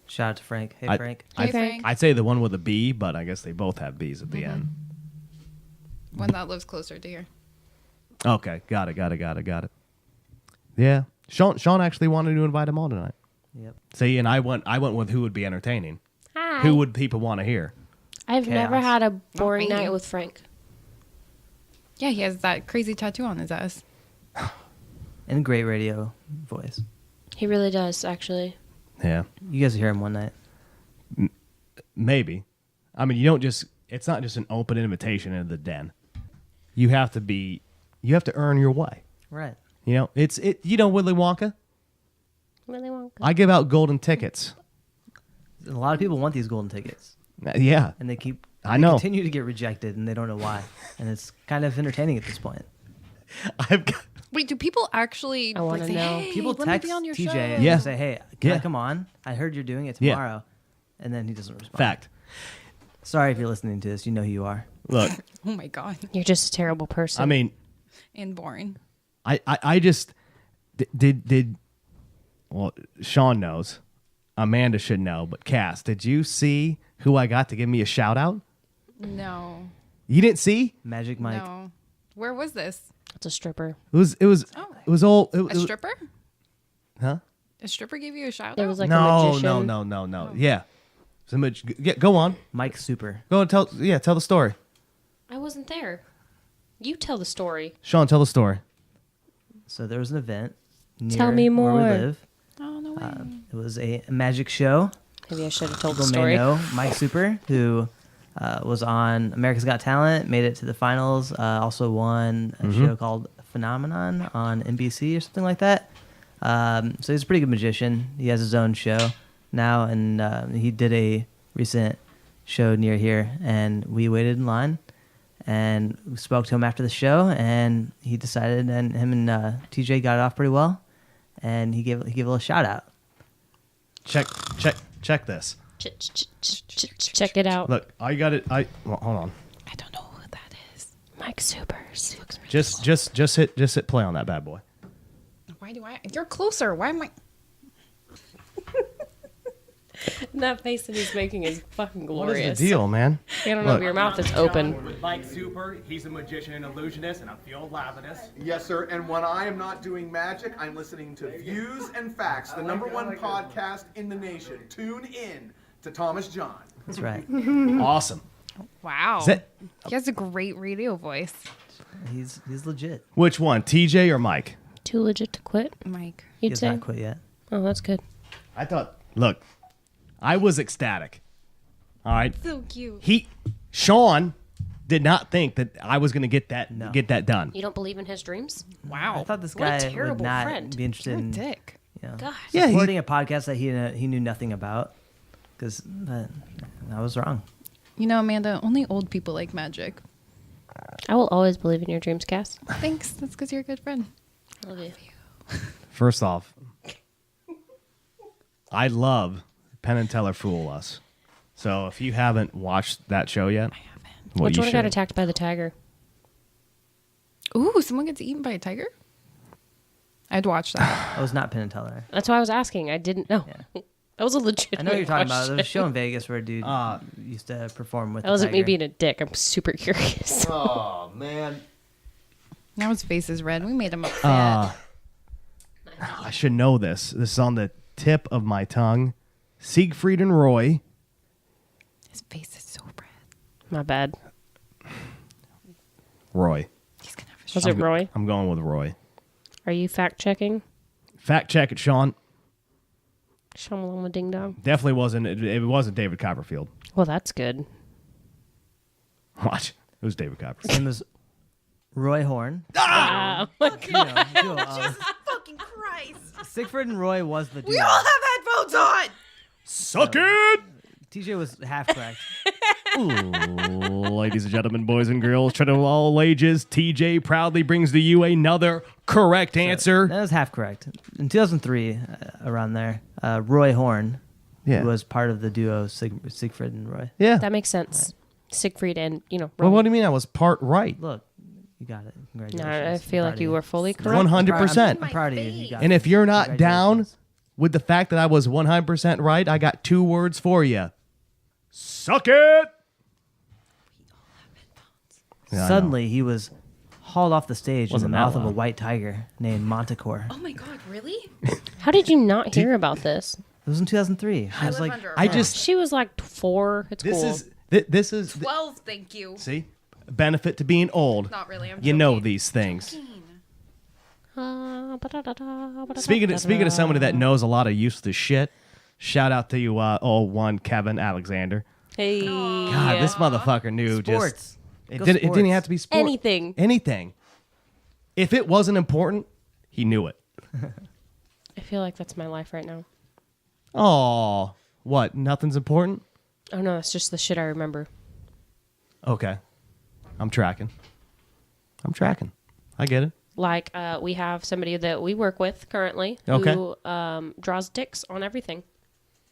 Speaker 2: Shout out to Frank. Hey, Frank.
Speaker 4: Hey, Frank.
Speaker 1: I'd say the one with a B, but I guess they both have B's at the end.
Speaker 4: One that lives closer to here.
Speaker 1: Okay, got it. Yeah, Shawn actually wanted to invite them all tonight.
Speaker 2: Yep.
Speaker 1: See, and I went with who would be entertaining.
Speaker 5: Hi.
Speaker 1: Who would people want to hear?
Speaker 5: I've never
Speaker 2: Chaos.
Speaker 5: had a boring
Speaker 4: me.
Speaker 5: night with Frank.
Speaker 4: Yeah, he has that crazy tattoo on his ass.
Speaker 2: And great radio voice.
Speaker 5: He really does, actually.
Speaker 1: Yeah,
Speaker 2: You guys will hear him one night.
Speaker 1: maybe. I mean, you don't just. It's not just an open invitation into the den. You have to earn your way.
Speaker 2: Right.
Speaker 1: You know, You know Willy Wonka.
Speaker 5: Really won't.
Speaker 1: I give out golden tickets.
Speaker 2: And a lot of people want these golden tickets.
Speaker 1: Yeah,
Speaker 2: And they
Speaker 1: I know.
Speaker 2: continue to get rejected, and they don't know why. And it's kind of entertaining at this point.
Speaker 1: I've got.
Speaker 4: Wait, do people actually
Speaker 5: I wanna
Speaker 4: like, say,
Speaker 5: know.
Speaker 4: hey,
Speaker 2: People
Speaker 4: let me
Speaker 2: text
Speaker 4: be on your
Speaker 2: TJ
Speaker 4: show?
Speaker 2: and
Speaker 1: Yeah.
Speaker 2: say, hey, can I
Speaker 1: Yeah.
Speaker 2: come on? I heard you're doing it
Speaker 1: Yeah.
Speaker 2: tomorrow. And then he doesn't respond.
Speaker 1: Fact.
Speaker 2: Sorry if you're listening to this. You know who you are.
Speaker 1: Look,
Speaker 4: Oh my God.
Speaker 5: You're just a terrible person.
Speaker 1: I mean,
Speaker 4: And boring.
Speaker 1: I just did. Well, Shawn knows. Amanda should know, but Cass, did you see who I got to give me a shout out?
Speaker 4: No.
Speaker 1: You didn't see?
Speaker 2: Magic Mike.
Speaker 4: No. Where was this?
Speaker 5: it's a stripper.
Speaker 1: It was
Speaker 4: Oh.
Speaker 1: it was all
Speaker 4: A stripper?
Speaker 1: huh?
Speaker 4: A stripper gave you a shout
Speaker 5: There
Speaker 4: out?
Speaker 5: was like a
Speaker 1: No,
Speaker 5: magician.
Speaker 1: no. Yeah. So go on.
Speaker 2: Mike Super.
Speaker 1: Go and tell the story.
Speaker 5: I wasn't there. You tell the story.
Speaker 1: Shawn, tell the story.
Speaker 2: So there was an event near
Speaker 5: Tell me
Speaker 2: where we
Speaker 5: more.
Speaker 2: live.
Speaker 4: Oh, no way.
Speaker 2: It was a magic show.
Speaker 5: Maybe I should have told the
Speaker 2: People
Speaker 5: story.
Speaker 2: may know Mike Super, who was on America's Got Talent, made it to the finals, also won a show called Phenomenon on NBC or something like that. So he's a pretty good magician. He has his own show. now, and he did a recent show near here, and we waited in line, and we spoke to him after the show, and he decided, and him and TJ got it off pretty well, and he gave a little shout out.
Speaker 1: Check this.
Speaker 5: Check it out.
Speaker 1: Look, I got it. Well, hold on.
Speaker 4: I don't know who that is.
Speaker 5: Mike Supers.
Speaker 1: Just hit play on that bad boy.
Speaker 4: Why do I? You're closer. Why am I?
Speaker 5: That face that he's making is fucking
Speaker 1: What
Speaker 5: glorious.
Speaker 1: is the deal, man?
Speaker 5: I don't know if your mouth is open.
Speaker 6: With Mike Super, he's a magician and illusionist, and I'm Field Lavinus.
Speaker 7: Yes, sir. And when I am not doing magic, I'm listening to Views and Facts, the #1 podcast in the nation. Tune in to Thomas John.
Speaker 2: That's right.
Speaker 1: Awesome.
Speaker 4: Wow.
Speaker 1: Is that,
Speaker 4: He has a great radio voice,
Speaker 2: He's legit.
Speaker 1: which one, TJ or Mike?
Speaker 5: Too legit to quit,
Speaker 4: Mike.
Speaker 2: He
Speaker 5: you'd
Speaker 2: has
Speaker 5: say?
Speaker 2: not quit yet.
Speaker 5: Oh, that's good.
Speaker 1: I thought. Look, I was ecstatic. All right.
Speaker 4: So cute.
Speaker 1: Shawn did not think that I was going to get that done.
Speaker 5: You don't believe in his dreams?
Speaker 4: Wow.
Speaker 2: I thought this
Speaker 5: What a
Speaker 2: guy would
Speaker 5: terrible
Speaker 2: not
Speaker 5: friend.
Speaker 2: be interested
Speaker 4: You're a
Speaker 2: in
Speaker 4: dick.
Speaker 5: God.
Speaker 1: Yeah,
Speaker 2: supporting a podcast that he knew nothing about, because I was wrong.
Speaker 4: You know, Amanda, only old people like magic.
Speaker 5: I will always believe in your dreams, Cass.
Speaker 4: Thanks. That's because you're a good friend.
Speaker 5: I love you.
Speaker 1: First off, I love Penn and Teller Fool Us. So if you haven't watched that show yet, well,
Speaker 5: Which
Speaker 1: you
Speaker 5: one got
Speaker 1: should.
Speaker 5: attacked by the tiger?
Speaker 4: Ooh, someone gets eaten by a tiger? I'd watch that.
Speaker 2: I was not Penn and Teller.
Speaker 5: That's why I was asking. I didn't know.
Speaker 2: Yeah.
Speaker 5: That was a legit.
Speaker 2: I know what you're talking about. There was a show in Vegas where a dude used to perform with.
Speaker 5: That
Speaker 2: the
Speaker 5: wasn't me
Speaker 2: tiger.
Speaker 5: being a dick. I'm super curious.
Speaker 7: Oh, man.
Speaker 4: Now his face is red. We made him upset.
Speaker 1: I should know this. This is on the tip of my tongue. Siegfried and Roy.
Speaker 4: His face is so red.
Speaker 5: My bad.
Speaker 1: Roy.
Speaker 4: He's gonna have a
Speaker 5: Was it Roy?
Speaker 1: I'm going with Roy.
Speaker 5: Are you fact checking?
Speaker 1: Fact check it, Shawn.
Speaker 5: Shamalama ding dong.
Speaker 1: Definitely wasn't. It wasn't David Copperfield.
Speaker 5: Well, that's good.
Speaker 1: Watch. It was David Copperfield.
Speaker 2: His name was Roy Horn.
Speaker 5: Oh my God.
Speaker 4: fucking Christ.
Speaker 2: Sigfrid and Roy was the dude.
Speaker 4: We all have headphones on.
Speaker 1: Suck it!
Speaker 2: TJ was half correct.
Speaker 1: Ladies and gentlemen, boys and girls, children of all ages, TJ proudly brings to you another correct answer.
Speaker 2: That was half correct. In 2003, around there, Roy Horn,
Speaker 1: Yeah.
Speaker 2: who was part of the duo Siegfried and Roy.
Speaker 1: Yeah.
Speaker 5: That makes sense. Siegfried and,
Speaker 1: Well,
Speaker 5: Roy.
Speaker 1: what do you mean I was part right?
Speaker 2: Look, you got it.
Speaker 5: No,
Speaker 2: Congratulations.
Speaker 5: I feel
Speaker 2: I'm
Speaker 5: like
Speaker 2: proud
Speaker 5: you
Speaker 2: of
Speaker 5: were fully correct.
Speaker 1: 100%.
Speaker 2: I'm proud of you. You got
Speaker 1: And
Speaker 2: it.
Speaker 1: if you're not down
Speaker 2: Congratulations.
Speaker 1: with the fact that I was 100% right, I got 2 words for you. Suck it! Yeah, I know.
Speaker 2: Suddenly, he was hauled off the stage in the
Speaker 1: Wasn't that
Speaker 2: mouth of a
Speaker 1: loud.
Speaker 2: white tiger named Montecore.
Speaker 4: Oh my God, really?
Speaker 5: How did you not hear about this?
Speaker 2: It was in 2003. I was like,
Speaker 1: I just
Speaker 5: She was like 4. It's
Speaker 1: this
Speaker 5: cool.
Speaker 1: is this is
Speaker 4: 12, thank you.
Speaker 1: see benefit to being old.
Speaker 4: Not really. I'm
Speaker 1: You know
Speaker 4: joking.
Speaker 1: these things.
Speaker 5: Speaking
Speaker 1: Speaking of somebody that knows a lot of useless shit, shout out to you, old one Kevin Alexander.
Speaker 5: Hey.
Speaker 1: God, this motherfucker knew
Speaker 2: sports.
Speaker 1: just. It
Speaker 2: Go
Speaker 1: didn't. It didn't
Speaker 2: sports.
Speaker 1: have to be sport.
Speaker 5: Anything.
Speaker 1: Anything. If it wasn't important, he knew it.
Speaker 5: I feel like that's my life right now.
Speaker 1: Oh, what? Nothing's important.
Speaker 5: Oh no, that's just the shit I remember.
Speaker 1: Okay, I'm tracking. I get it.
Speaker 5: Like, we have somebody that we work with currently
Speaker 1: Okay.
Speaker 5: who draws dicks on everything.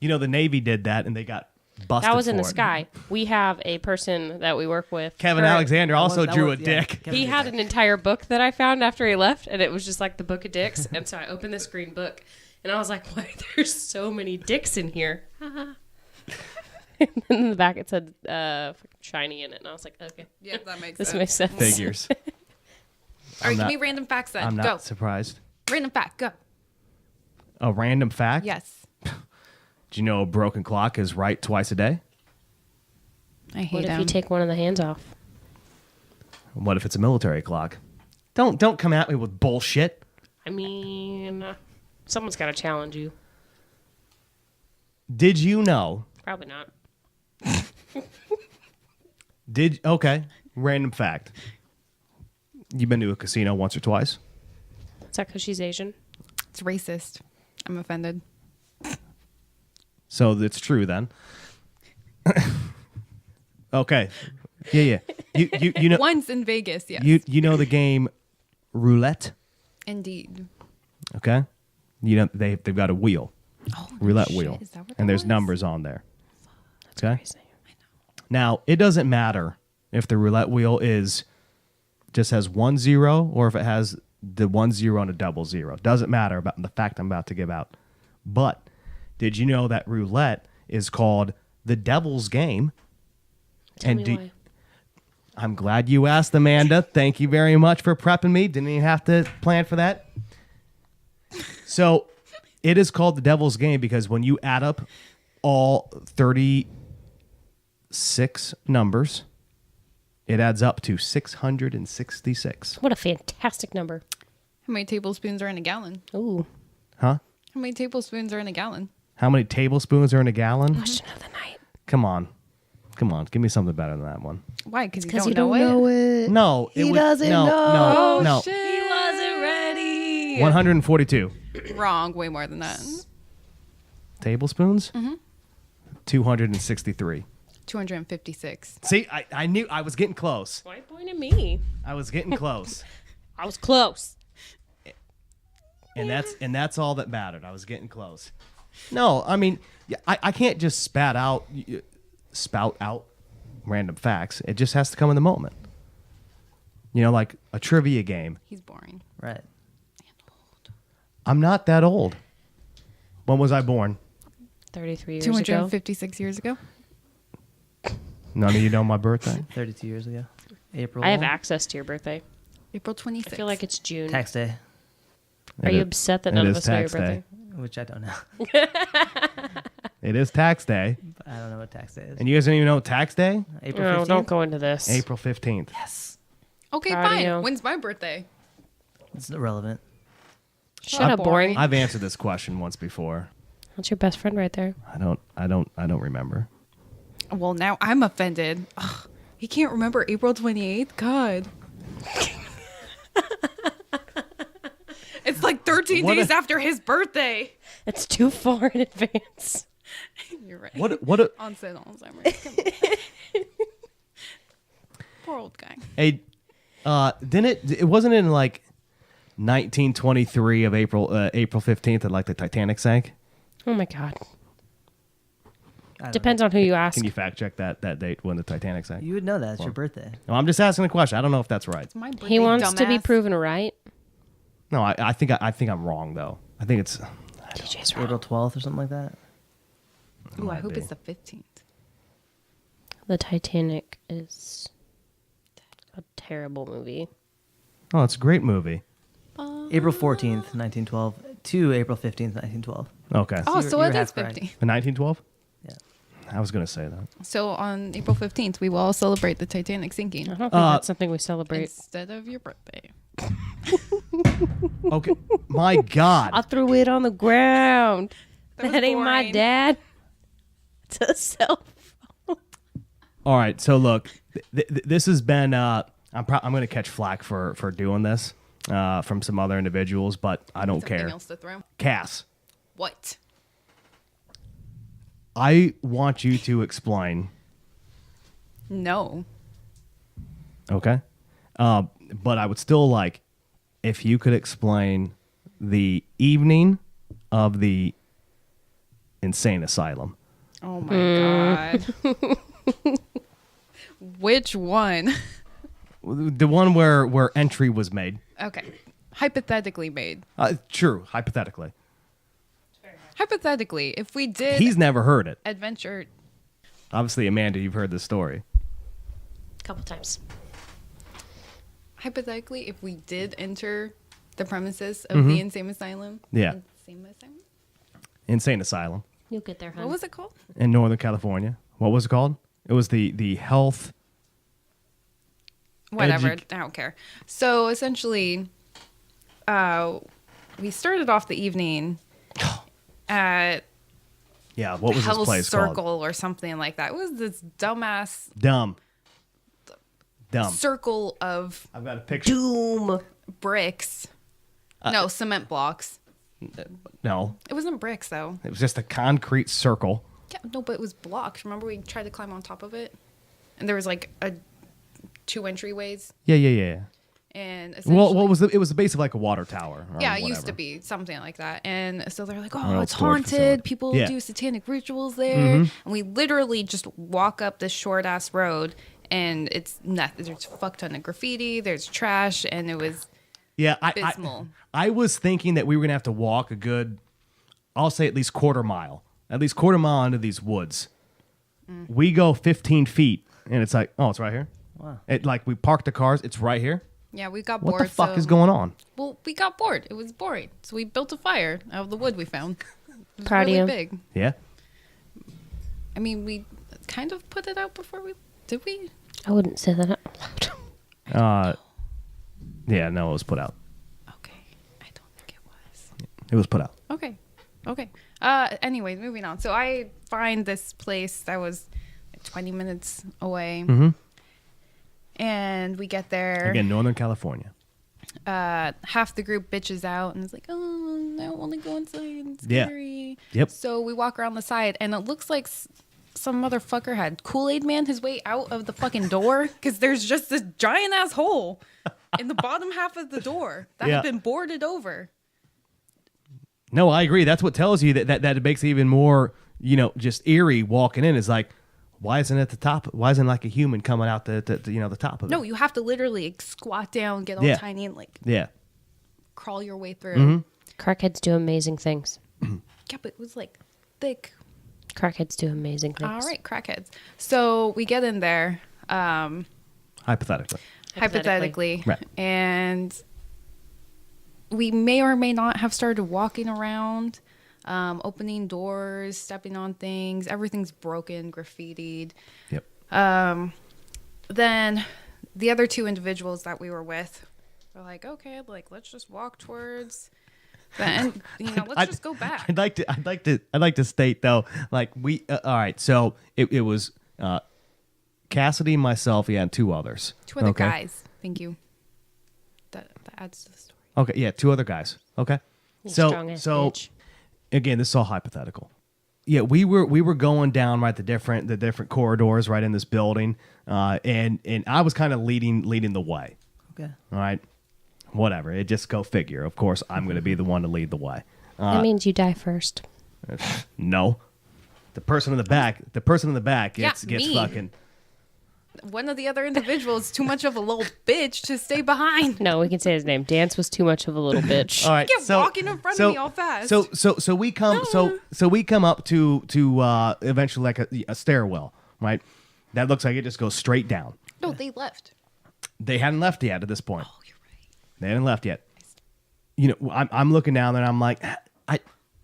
Speaker 1: You know, the Navy did that, and they got busted.
Speaker 5: That was in
Speaker 1: for
Speaker 5: the
Speaker 1: it.
Speaker 5: sky. We have a person that we work with.
Speaker 1: Kevin
Speaker 5: current-
Speaker 1: Alexander also
Speaker 2: That
Speaker 1: drew
Speaker 2: was-
Speaker 1: a
Speaker 2: yeah,
Speaker 1: dick.
Speaker 2: Kevin
Speaker 5: He
Speaker 2: did
Speaker 5: had
Speaker 2: that.
Speaker 5: an entire book that I found after he left, and it was just like the book of dicks. And so I opened this green book, and I was like, "Why? There's so many dicks in here." And then in the back it said fucking shiny in it, and I was like, "Okay,
Speaker 4: Yeah, that makes
Speaker 5: this
Speaker 4: sense.
Speaker 5: makes sense."
Speaker 1: Figures.
Speaker 4: All right,
Speaker 1: not-
Speaker 4: give me random facts then.
Speaker 1: I'm
Speaker 4: Go.
Speaker 1: not surprised.
Speaker 4: Random fact. Go.
Speaker 1: A random fact.
Speaker 4: Yes.
Speaker 1: Do you know a broken clock is right twice a day?
Speaker 4: I hate
Speaker 5: What if
Speaker 4: him.
Speaker 5: you take one of the hands off?
Speaker 1: What if it's a military clock? Don't come at me with bullshit.
Speaker 5: I mean, someone's got to challenge you.
Speaker 1: Did you know?
Speaker 5: Probably not.
Speaker 1: Okay. Random fact. You been to a casino once or twice?
Speaker 5: Is that because she's Asian?
Speaker 4: It's racist. I'm offended.
Speaker 1: So it's true then. Okay. Yeah. You know
Speaker 4: Once in Vegas, yes.
Speaker 1: you know the game roulette?
Speaker 4: Indeed.
Speaker 1: Okay. You know they've got a wheel.
Speaker 4: Oh,
Speaker 1: Roulette
Speaker 4: shit.
Speaker 1: wheel.
Speaker 4: Is that what
Speaker 1: And
Speaker 4: that
Speaker 1: there's
Speaker 4: was?
Speaker 1: numbers on there. Okay.
Speaker 5: Crazy.
Speaker 1: Now, it doesn't matter if the roulette wheel just has 1 0 or if it has the 1 0 and a double zero. Doesn't matter about the fact I'm about to give out. But did you know that roulette is called the devil's game?
Speaker 5: Tell me why.
Speaker 1: I'm glad you asked, Amanda. Thank you very much for prepping me. Didn't even have to plan for that. So it is called the devil's game because when you add up all 36 numbers, it adds up to 666.
Speaker 5: What a fantastic number.
Speaker 4: How many tablespoons are in a gallon?
Speaker 5: Ooh.
Speaker 1: Huh?
Speaker 4: How many tablespoons are in a gallon?
Speaker 1: How many tablespoons are in a gallon?
Speaker 5: Question of the night.
Speaker 1: Come on. Give me something better than that one.
Speaker 4: Why? Because
Speaker 5: Because
Speaker 4: you don't know it?
Speaker 5: it.
Speaker 1: No.
Speaker 2: He doesn't know.
Speaker 1: No.
Speaker 4: Oh,
Speaker 1: No.
Speaker 4: shit.
Speaker 2: He wasn't ready.
Speaker 1: 142
Speaker 4: Wrong. Way more than that.
Speaker 1: tablespoons? 263.
Speaker 4: 256.
Speaker 1: See, I knew I was getting close.
Speaker 5: Why point at me?
Speaker 1: I was getting close.
Speaker 5: I was close.
Speaker 1: And that's all that mattered. I was getting close. No, I mean, I can't just spout out random facts. It just has to come in the moment. You know, like a trivia game.
Speaker 4: He's boring.
Speaker 2: Right.
Speaker 1: I'm not that old. When was I born?
Speaker 5: 33 years ago.
Speaker 4: 256 years ago.
Speaker 1: None of you know my birthday?
Speaker 2: 32 years ago. April.
Speaker 5: I have access to your birthday.
Speaker 4: April 26th.
Speaker 5: I feel like it's June.
Speaker 2: Tax day,
Speaker 5: Are you upset that none of us know your
Speaker 1: tax
Speaker 5: birthday?
Speaker 1: day.
Speaker 2: which I don't know.
Speaker 1: It is tax day.
Speaker 2: But I don't know what tax day is.
Speaker 1: And you guys don't even know tax day?
Speaker 2: April
Speaker 5: No,
Speaker 2: 15th?
Speaker 5: don't go into this.
Speaker 1: April 15th.
Speaker 2: Yes.
Speaker 4: Okay,
Speaker 5: Proud of
Speaker 4: fine.
Speaker 5: you.
Speaker 4: When's my birthday?
Speaker 2: It's irrelevant.
Speaker 5: Shut up, boring.
Speaker 1: I've answered this question once before.
Speaker 5: That's your best friend right there.
Speaker 1: I don't remember.
Speaker 4: Well, now I'm offended. Ugh, he can't remember April 28th? God. It's like 13
Speaker 1: What
Speaker 4: days
Speaker 1: a-
Speaker 4: after his birthday.
Speaker 5: It's too far in advance.
Speaker 4: You're right.
Speaker 1: What
Speaker 4: Onset Alzheimer's. Come on. Poor old guy.
Speaker 1: didn't it wasn't in like 1923 of April 15th that like the Titanic sank?
Speaker 5: Oh my god.
Speaker 2: I don't
Speaker 5: Depends on who you ask.
Speaker 1: Can you fact check that date when the Titanic sank?
Speaker 2: know. You would know that. It's your birthday.
Speaker 1: No, I'm just asking a question. I don't know if that's right.
Speaker 4: It's my birthday,
Speaker 5: He wants to be
Speaker 4: dumbass.
Speaker 5: proven right.
Speaker 1: No, I think I'm wrong though. I think it's
Speaker 5: DJ's wrong.
Speaker 2: April 12th or something like that.
Speaker 4: Ooh, I
Speaker 1: might
Speaker 4: hope
Speaker 1: be.
Speaker 4: it's the 15th.
Speaker 5: The Titanic is a terrible movie.
Speaker 1: oh, it's a great movie.
Speaker 2: April 14th, 1912 to April 15th, 1912.
Speaker 1: Okay.
Speaker 4: Oh,
Speaker 2: you
Speaker 4: so
Speaker 2: were
Speaker 4: it is
Speaker 2: half correct.
Speaker 4: 15.
Speaker 1: In 1912?
Speaker 2: Yeah.
Speaker 1: I was gonna say that.
Speaker 4: So on April 15th, we will all celebrate the Titanic sinking
Speaker 5: I don't think that's something we celebrate.
Speaker 4: instead of your birthday.
Speaker 1: Okay. My God.
Speaker 5: I threw it on the ground.
Speaker 4: That
Speaker 5: That,
Speaker 4: was
Speaker 5: ain't my
Speaker 4: boring.
Speaker 5: dad. It's a cell phone.
Speaker 1: All right. So look, this has been. I'm gonna catch flack for doing this from some other individuals, but I don't
Speaker 4: Something
Speaker 1: care.
Speaker 4: else to throw.
Speaker 1: Cass,
Speaker 4: What?
Speaker 1: I want you to explain.
Speaker 4: No.
Speaker 1: Okay. But I would still like if you could explain the evening of the insane asylum.
Speaker 4: Oh my god. Which one?
Speaker 1: The one where entry was made.
Speaker 4: Okay. Hypothetically made.
Speaker 1: True, hypothetically.
Speaker 4: Hypothetically, if we did
Speaker 1: He's never heard it.
Speaker 4: adventure,
Speaker 1: Obviously, Amanda, you've heard this story.
Speaker 5: A couple times.
Speaker 4: hypothetically, if we did enter the premises of the insane asylum,
Speaker 1: Yeah.
Speaker 4: insane asylum.
Speaker 1: Insane asylum
Speaker 5: You'll get there, hun.
Speaker 4: What was it called?
Speaker 1: in Northern California. What was it called? It was the health.
Speaker 4: Whatever. I don't care. So essentially, we started off the evening at
Speaker 1: Yeah, what was this
Speaker 4: Hell's
Speaker 1: place
Speaker 4: Circle
Speaker 1: called?
Speaker 4: or something like that. It was this dumbass
Speaker 1: Dumb.
Speaker 4: circle of
Speaker 1: I've got a picture.
Speaker 5: Doom.
Speaker 4: bricks. No, cement blocks.
Speaker 1: No,
Speaker 4: It wasn't bricks though.
Speaker 1: it was just a concrete circle.
Speaker 4: Yeah, no, but it was blocks. Remember we tried to climb on top of it, and there was like two entryways,
Speaker 1: Yeah.
Speaker 4: and
Speaker 1: Well,
Speaker 4: essentially-
Speaker 1: it was basically like a water tower. Or
Speaker 4: Yeah, it used
Speaker 1: whatever.
Speaker 4: to be something like that. And so they're like,
Speaker 1: Or
Speaker 4: oh,
Speaker 1: a
Speaker 4: it's
Speaker 1: storage
Speaker 4: haunted.
Speaker 1: facility.
Speaker 4: People
Speaker 1: Yeah.
Speaker 4: do satanic rituals there. And we literally just walk up this short ass road, and it's nothing. There's a fuck ton of graffiti, there's trash, and it was
Speaker 1: Yeah,
Speaker 4: abysmal.
Speaker 1: I was thinking that we were gonna have to walk a good, I'll say at least quarter mile into these woods. We go 15 feet, and it's like, oh, it's right here.
Speaker 2: Wow.
Speaker 1: It like we parked the cars. It's right here.
Speaker 4: Yeah, we got
Speaker 1: What
Speaker 4: bored.
Speaker 1: the fuck
Speaker 4: so-
Speaker 1: is going on?
Speaker 4: Well, we got bored. It was boring. So we built a fire out of the wood we found. It was
Speaker 5: Proud of
Speaker 4: really
Speaker 5: you.
Speaker 4: big.
Speaker 1: Yeah.
Speaker 4: I mean, we kind of put it out before we... Did we?
Speaker 5: I wouldn't say that out loud.
Speaker 1: Yeah. No, it was put out.
Speaker 4: Okay. I don't think it was.
Speaker 1: It was put out.
Speaker 4: Okay. Anyways, moving on. So I find this place that was like 20 minutes away. And we get there.
Speaker 1: Again, Northern California.
Speaker 4: Half the group bitches out and is like, oh, I don't want to go inside. It's
Speaker 1: Yeah.
Speaker 4: scary.
Speaker 1: Yep.
Speaker 4: So we walk around the side, and it looks like some motherfucker had Kool-Aid Man his way out of the fucking door, because there's just this giant ass hole in the bottom half of the door that
Speaker 1: Yeah.
Speaker 4: had been boarded over.
Speaker 1: No, I agree. That's what tells you that it makes it even more, just eerie walking in. Is like, why isn't it at the top? Why isn't like a human coming out the top of it?
Speaker 4: No, you have to literally like, squat down, get all
Speaker 1: Yeah.
Speaker 4: tiny, and like
Speaker 1: Yeah.
Speaker 4: crawl your way through.
Speaker 1: Mm-hmm.
Speaker 5: Crackheads do amazing things.
Speaker 4: Yeah, but it was like thick.
Speaker 5: Crackheads do amazing things.
Speaker 4: All right, crackheads. So we get in there.
Speaker 1: Hypothetically.
Speaker 4: Hypothetically.
Speaker 1: Right.
Speaker 4: And we may or may not have started walking around, opening doors, stepping on things. Everything's broken, graffitied.
Speaker 1: Yep.
Speaker 4: Then the other two individuals that we were with were like, okay, like let's just walk towards the end. Let's just go back.
Speaker 1: I'd like to state though, like we all right. So it was Kassidy, myself, and two others.
Speaker 4: Two other
Speaker 1: Okay?
Speaker 4: guys. Thank you. That adds to the story.
Speaker 1: Okay, yeah, two other guys. Okay,
Speaker 5: You
Speaker 1: so
Speaker 5: strong-ass bitch.
Speaker 1: again, this is all hypothetical. Yeah, we were going down right the different corridors right in this building, and I was kind of leading the way.
Speaker 2: Okay.
Speaker 1: All right, whatever. It just go figure. Of course, I'm going to be the one to lead the way.
Speaker 5: That means you die first.
Speaker 1: No, the person in the back gets
Speaker 4: me.
Speaker 1: fucking.
Speaker 4: One of the other individuals too much of a little bitch to stay behind.
Speaker 5: No, we can say his name. Dance was too much of a little bitch.
Speaker 1: All right,
Speaker 4: kept walking in front of me all fast.
Speaker 1: So we come we come up to eventually like a stairwell, right? That looks like it just goes straight down.
Speaker 4: No, they left.
Speaker 1: They hadn't left yet at this point.
Speaker 4: Oh, you're right.
Speaker 1: They hadn't left yet. I'm looking down there and I'm like,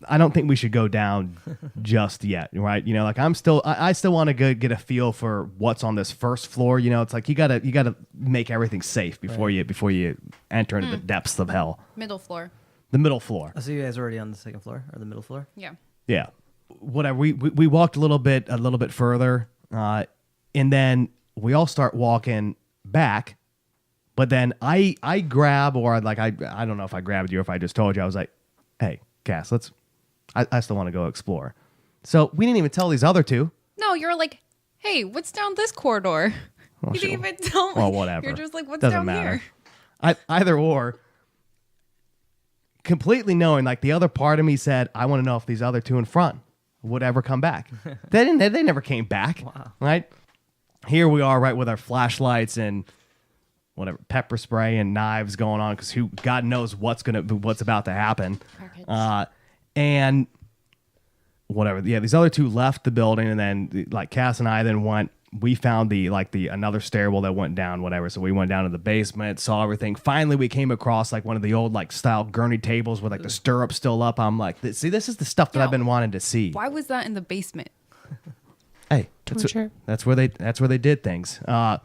Speaker 1: I don't think we should go down just yet, right? Like I still want to get a feel for what's on this first floor. It's like you gotta make everything safe before you enter into the depths of hell.
Speaker 4: Middle floor.
Speaker 1: The middle floor.
Speaker 2: Oh, so you guys are already on the second floor or the middle floor?
Speaker 4: Yeah.
Speaker 1: Yeah. Whatever. We walked a little bit further, and then we all start walking back. But then I grab, or like I don't know if I grabbed you or if I just told you. I was like, hey, Cass, I still want to go explore. So we didn't even tell these other two.
Speaker 4: No, you're like, hey, what's down this corridor?
Speaker 1: Well,
Speaker 4: You
Speaker 1: sure.
Speaker 4: didn't even tell me.
Speaker 1: Well, whatever.
Speaker 4: You're just like, what's
Speaker 1: Doesn't
Speaker 4: down
Speaker 1: matter.
Speaker 4: here?
Speaker 1: Either or. Completely knowing, like the other part of me said, I want to know if these other two in front would ever come back. They never came back.
Speaker 2: Wow.
Speaker 1: Right? Here we are, right, with our flashlights and whatever pepper spray and knives going on, because God knows what's about to happen. And whatever. Yeah, these other two left the building, and then like Cass and I then went. We found the another stairwell that went down, whatever. So we went down to the basement, saw everything. Finally, we came across like one of the old like style gurney tables with like the stirrups still up. I'm like, see, this is the stuff that I've been wanting to see.
Speaker 4: Why was that in the basement?
Speaker 1: Hey,
Speaker 5: Torture.
Speaker 1: that's where they did things. But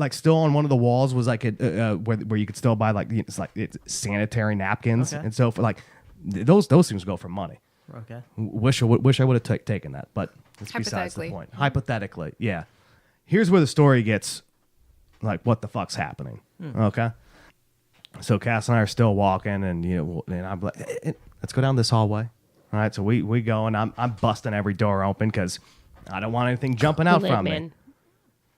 Speaker 1: like still on one of the walls was like where you could still buy like it's sanitary napkins,
Speaker 2: Okay.
Speaker 1: and so for like those things go for money.
Speaker 2: Okay.
Speaker 1: Wish I would have taken that, but it's besides the
Speaker 4: Hypothetically.
Speaker 1: point. Hypothetically, yeah. Here's where the story gets like, what the fuck's happening? Okay. So Cass and I are still walking, and and I'm like, let's go down this hallway. All right, so we go, and I'm busting every door open because I don't want anything jumping out from me.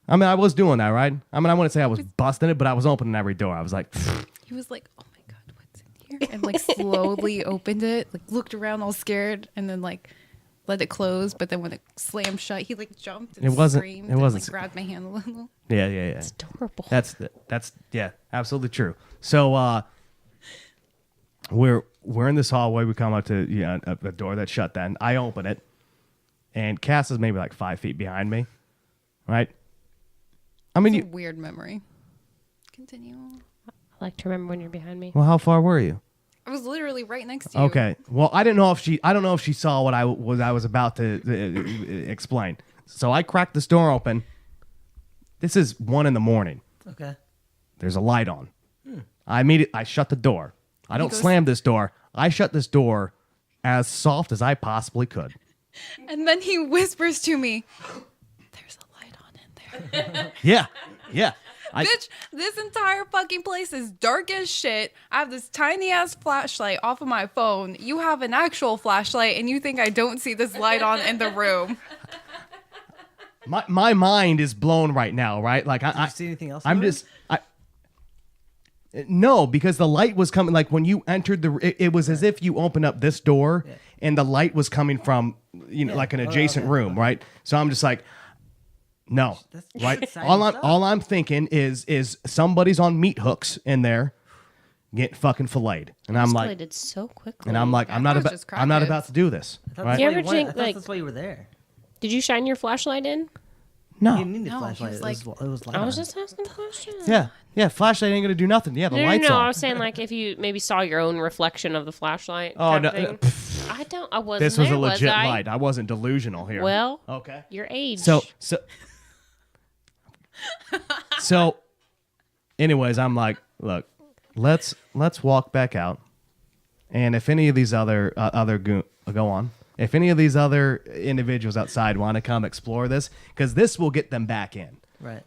Speaker 1: I mean, I was doing that, right? I mean, I wouldn't say I was busting it, but I was opening every door. I was like,
Speaker 4: He was like, "Oh my god, what's in here?" And like slowly opened it, like looked around all scared, and then like let it close. But then when it slammed shut, he like jumped and screamed.
Speaker 1: It wasn't.
Speaker 4: And, like, grabbed my hand a little.
Speaker 1: yeah.
Speaker 5: It's adorable.
Speaker 1: That's yeah, absolutely true. So we're in this hallway. We come up to a door that's shut. Then I open it, and Cass is maybe like 5 feet behind me, right? I mean,
Speaker 4: It's a weird memory. Continue.
Speaker 5: I like to remember when you're behind me.
Speaker 1: well, how far were you?
Speaker 4: I was literally right next to you.
Speaker 1: Okay. Well, I don't know if she saw what I was about to explain. So I cracked this door open. This is 1 a.m.
Speaker 2: Okay.
Speaker 1: There's a light on. I shut the door. I don't slam this door. I shut this door as soft as I possibly could.
Speaker 4: And then he whispers to me, "There's a light on in there."
Speaker 1: Yeah.
Speaker 4: Bitch, this entire fucking place is dark as shit. I have this tiny ass flashlight off of my phone. You have an actual flashlight, and you think I don't see this light on in the room.
Speaker 1: My mind is blown right now, right? Like
Speaker 2: Did you see anything else?
Speaker 1: No, because the light was coming. Like when you entered it was as if you opened up this door and the light was coming from like an adjacent room, right? So I'm just like, no,
Speaker 2: That's
Speaker 1: right?
Speaker 2: exciting stuff.
Speaker 1: All I'm thinking is somebody's on meat hooks in there getting fucking filleted, and I'm like,
Speaker 5: Escalated so quickly.
Speaker 1: and I'm like, I'm not
Speaker 4: thought it was just
Speaker 1: about to do this, right?
Speaker 5: You ever
Speaker 2: I
Speaker 5: think,
Speaker 2: thought
Speaker 5: like-
Speaker 2: that's why you were there.
Speaker 5: Did you shine your flashlight in?
Speaker 2: You
Speaker 1: No,
Speaker 2: didn't need the
Speaker 4: No, he
Speaker 2: flashlight.
Speaker 4: was
Speaker 2: It was light
Speaker 5: I was
Speaker 2: on.
Speaker 5: just asking questions.
Speaker 1: yeah, flashlight ain't gonna do nothing. Yeah, the
Speaker 5: No,
Speaker 1: lights on.
Speaker 5: I was saying like if you maybe saw your own reflection of the flashlight.
Speaker 1: Oh,
Speaker 5: kind of
Speaker 1: no,
Speaker 5: thing. I wasn't.
Speaker 1: This was
Speaker 5: there,
Speaker 1: a legit
Speaker 5: I?
Speaker 1: light. I wasn't delusional here.
Speaker 5: Well,
Speaker 1: okay.
Speaker 5: your age.
Speaker 1: So anyways, I'm like, look, let's walk back out, and if any of these go on, if any of these other individuals outside want to come explore this, because this will get them back in.
Speaker 2: Right.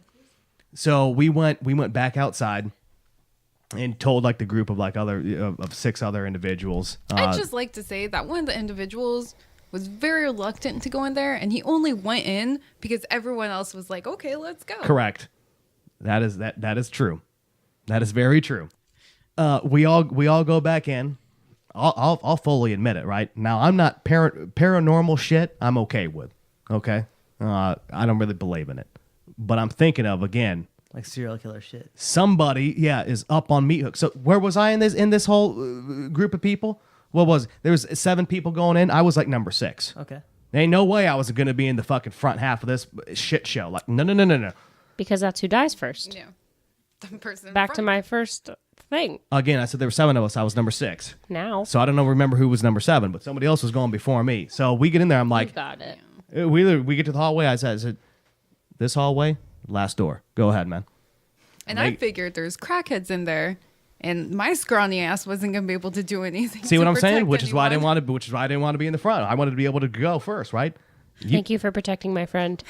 Speaker 1: So we went back outside and told like the group of like of 6 other individuals.
Speaker 4: I'd just like to say that one of the individuals was very reluctant to go in there, and he only went in because everyone else was like, "Okay, let's go."
Speaker 1: Correct. That is true. That is very true. We all go back in. I'll fully admit it. Right now, I'm not paranormal shit. I'm okay with. Okay, I don't really believe in it, but I'm thinking of again.
Speaker 2: Like serial killer shit.
Speaker 1: Somebody, is up on meat hook. So where was I in this whole group of people? What was it? There was 7 people going in. I was like number 6.
Speaker 2: Okay.
Speaker 1: There ain't no way I was gonna be in the fucking front half of this shit show. Like no.
Speaker 5: because that's who dies first.
Speaker 4: Yeah. The person in
Speaker 5: Back to
Speaker 4: front.
Speaker 5: my first thing.
Speaker 1: Again, I said there were 7 of us. I was number 6.
Speaker 5: Now
Speaker 1: So I don't remember who was number 7, but somebody else was going before me. So we get in there. I'm
Speaker 5: you
Speaker 1: like,
Speaker 5: got it.
Speaker 1: we get to the hallway. I said, this hallway, last door. Go ahead, man.
Speaker 4: And I figured there's crackheads in there, and my scrawny ass wasn't gonna be able to do anything.
Speaker 1: See
Speaker 4: to
Speaker 1: what I'm saying?
Speaker 4: protect
Speaker 1: Which is why I didn't
Speaker 4: anyone.
Speaker 1: want to be in the front. I wanted to be able to go first, right?
Speaker 5: Thank you for protecting my friend.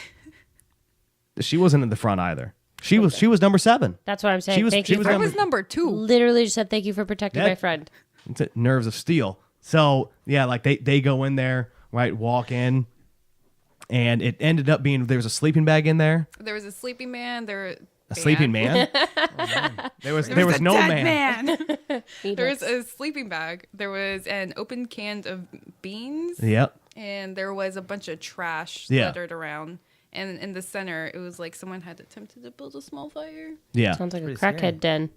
Speaker 1: She wasn't in the front either. She was number 7.
Speaker 5: That's what I'm saying.
Speaker 1: She was-
Speaker 5: Thank
Speaker 1: she
Speaker 5: you
Speaker 1: was
Speaker 5: for
Speaker 4: I was number 2.
Speaker 5: literally just said thank you for protecting
Speaker 1: Yeah.
Speaker 5: my friend.
Speaker 1: It's nerves of steel. So yeah, like they go in there, right? Walk in, and it ended up being there was a sleeping bag in there.
Speaker 4: There was a sleeping man.
Speaker 1: A sleeping man. There was
Speaker 4: a
Speaker 1: no
Speaker 4: dead
Speaker 1: man.
Speaker 4: There was a sleeping bag. There was an open can of beans.
Speaker 1: Yep.
Speaker 4: And there was a bunch of trash
Speaker 1: Yeah.
Speaker 4: littered around. And in the center, it was like someone had attempted to build a small fire.
Speaker 1: Yeah.
Speaker 5: Sounds like a
Speaker 2: Pretty
Speaker 5: crackhead
Speaker 2: scary.
Speaker 5: den.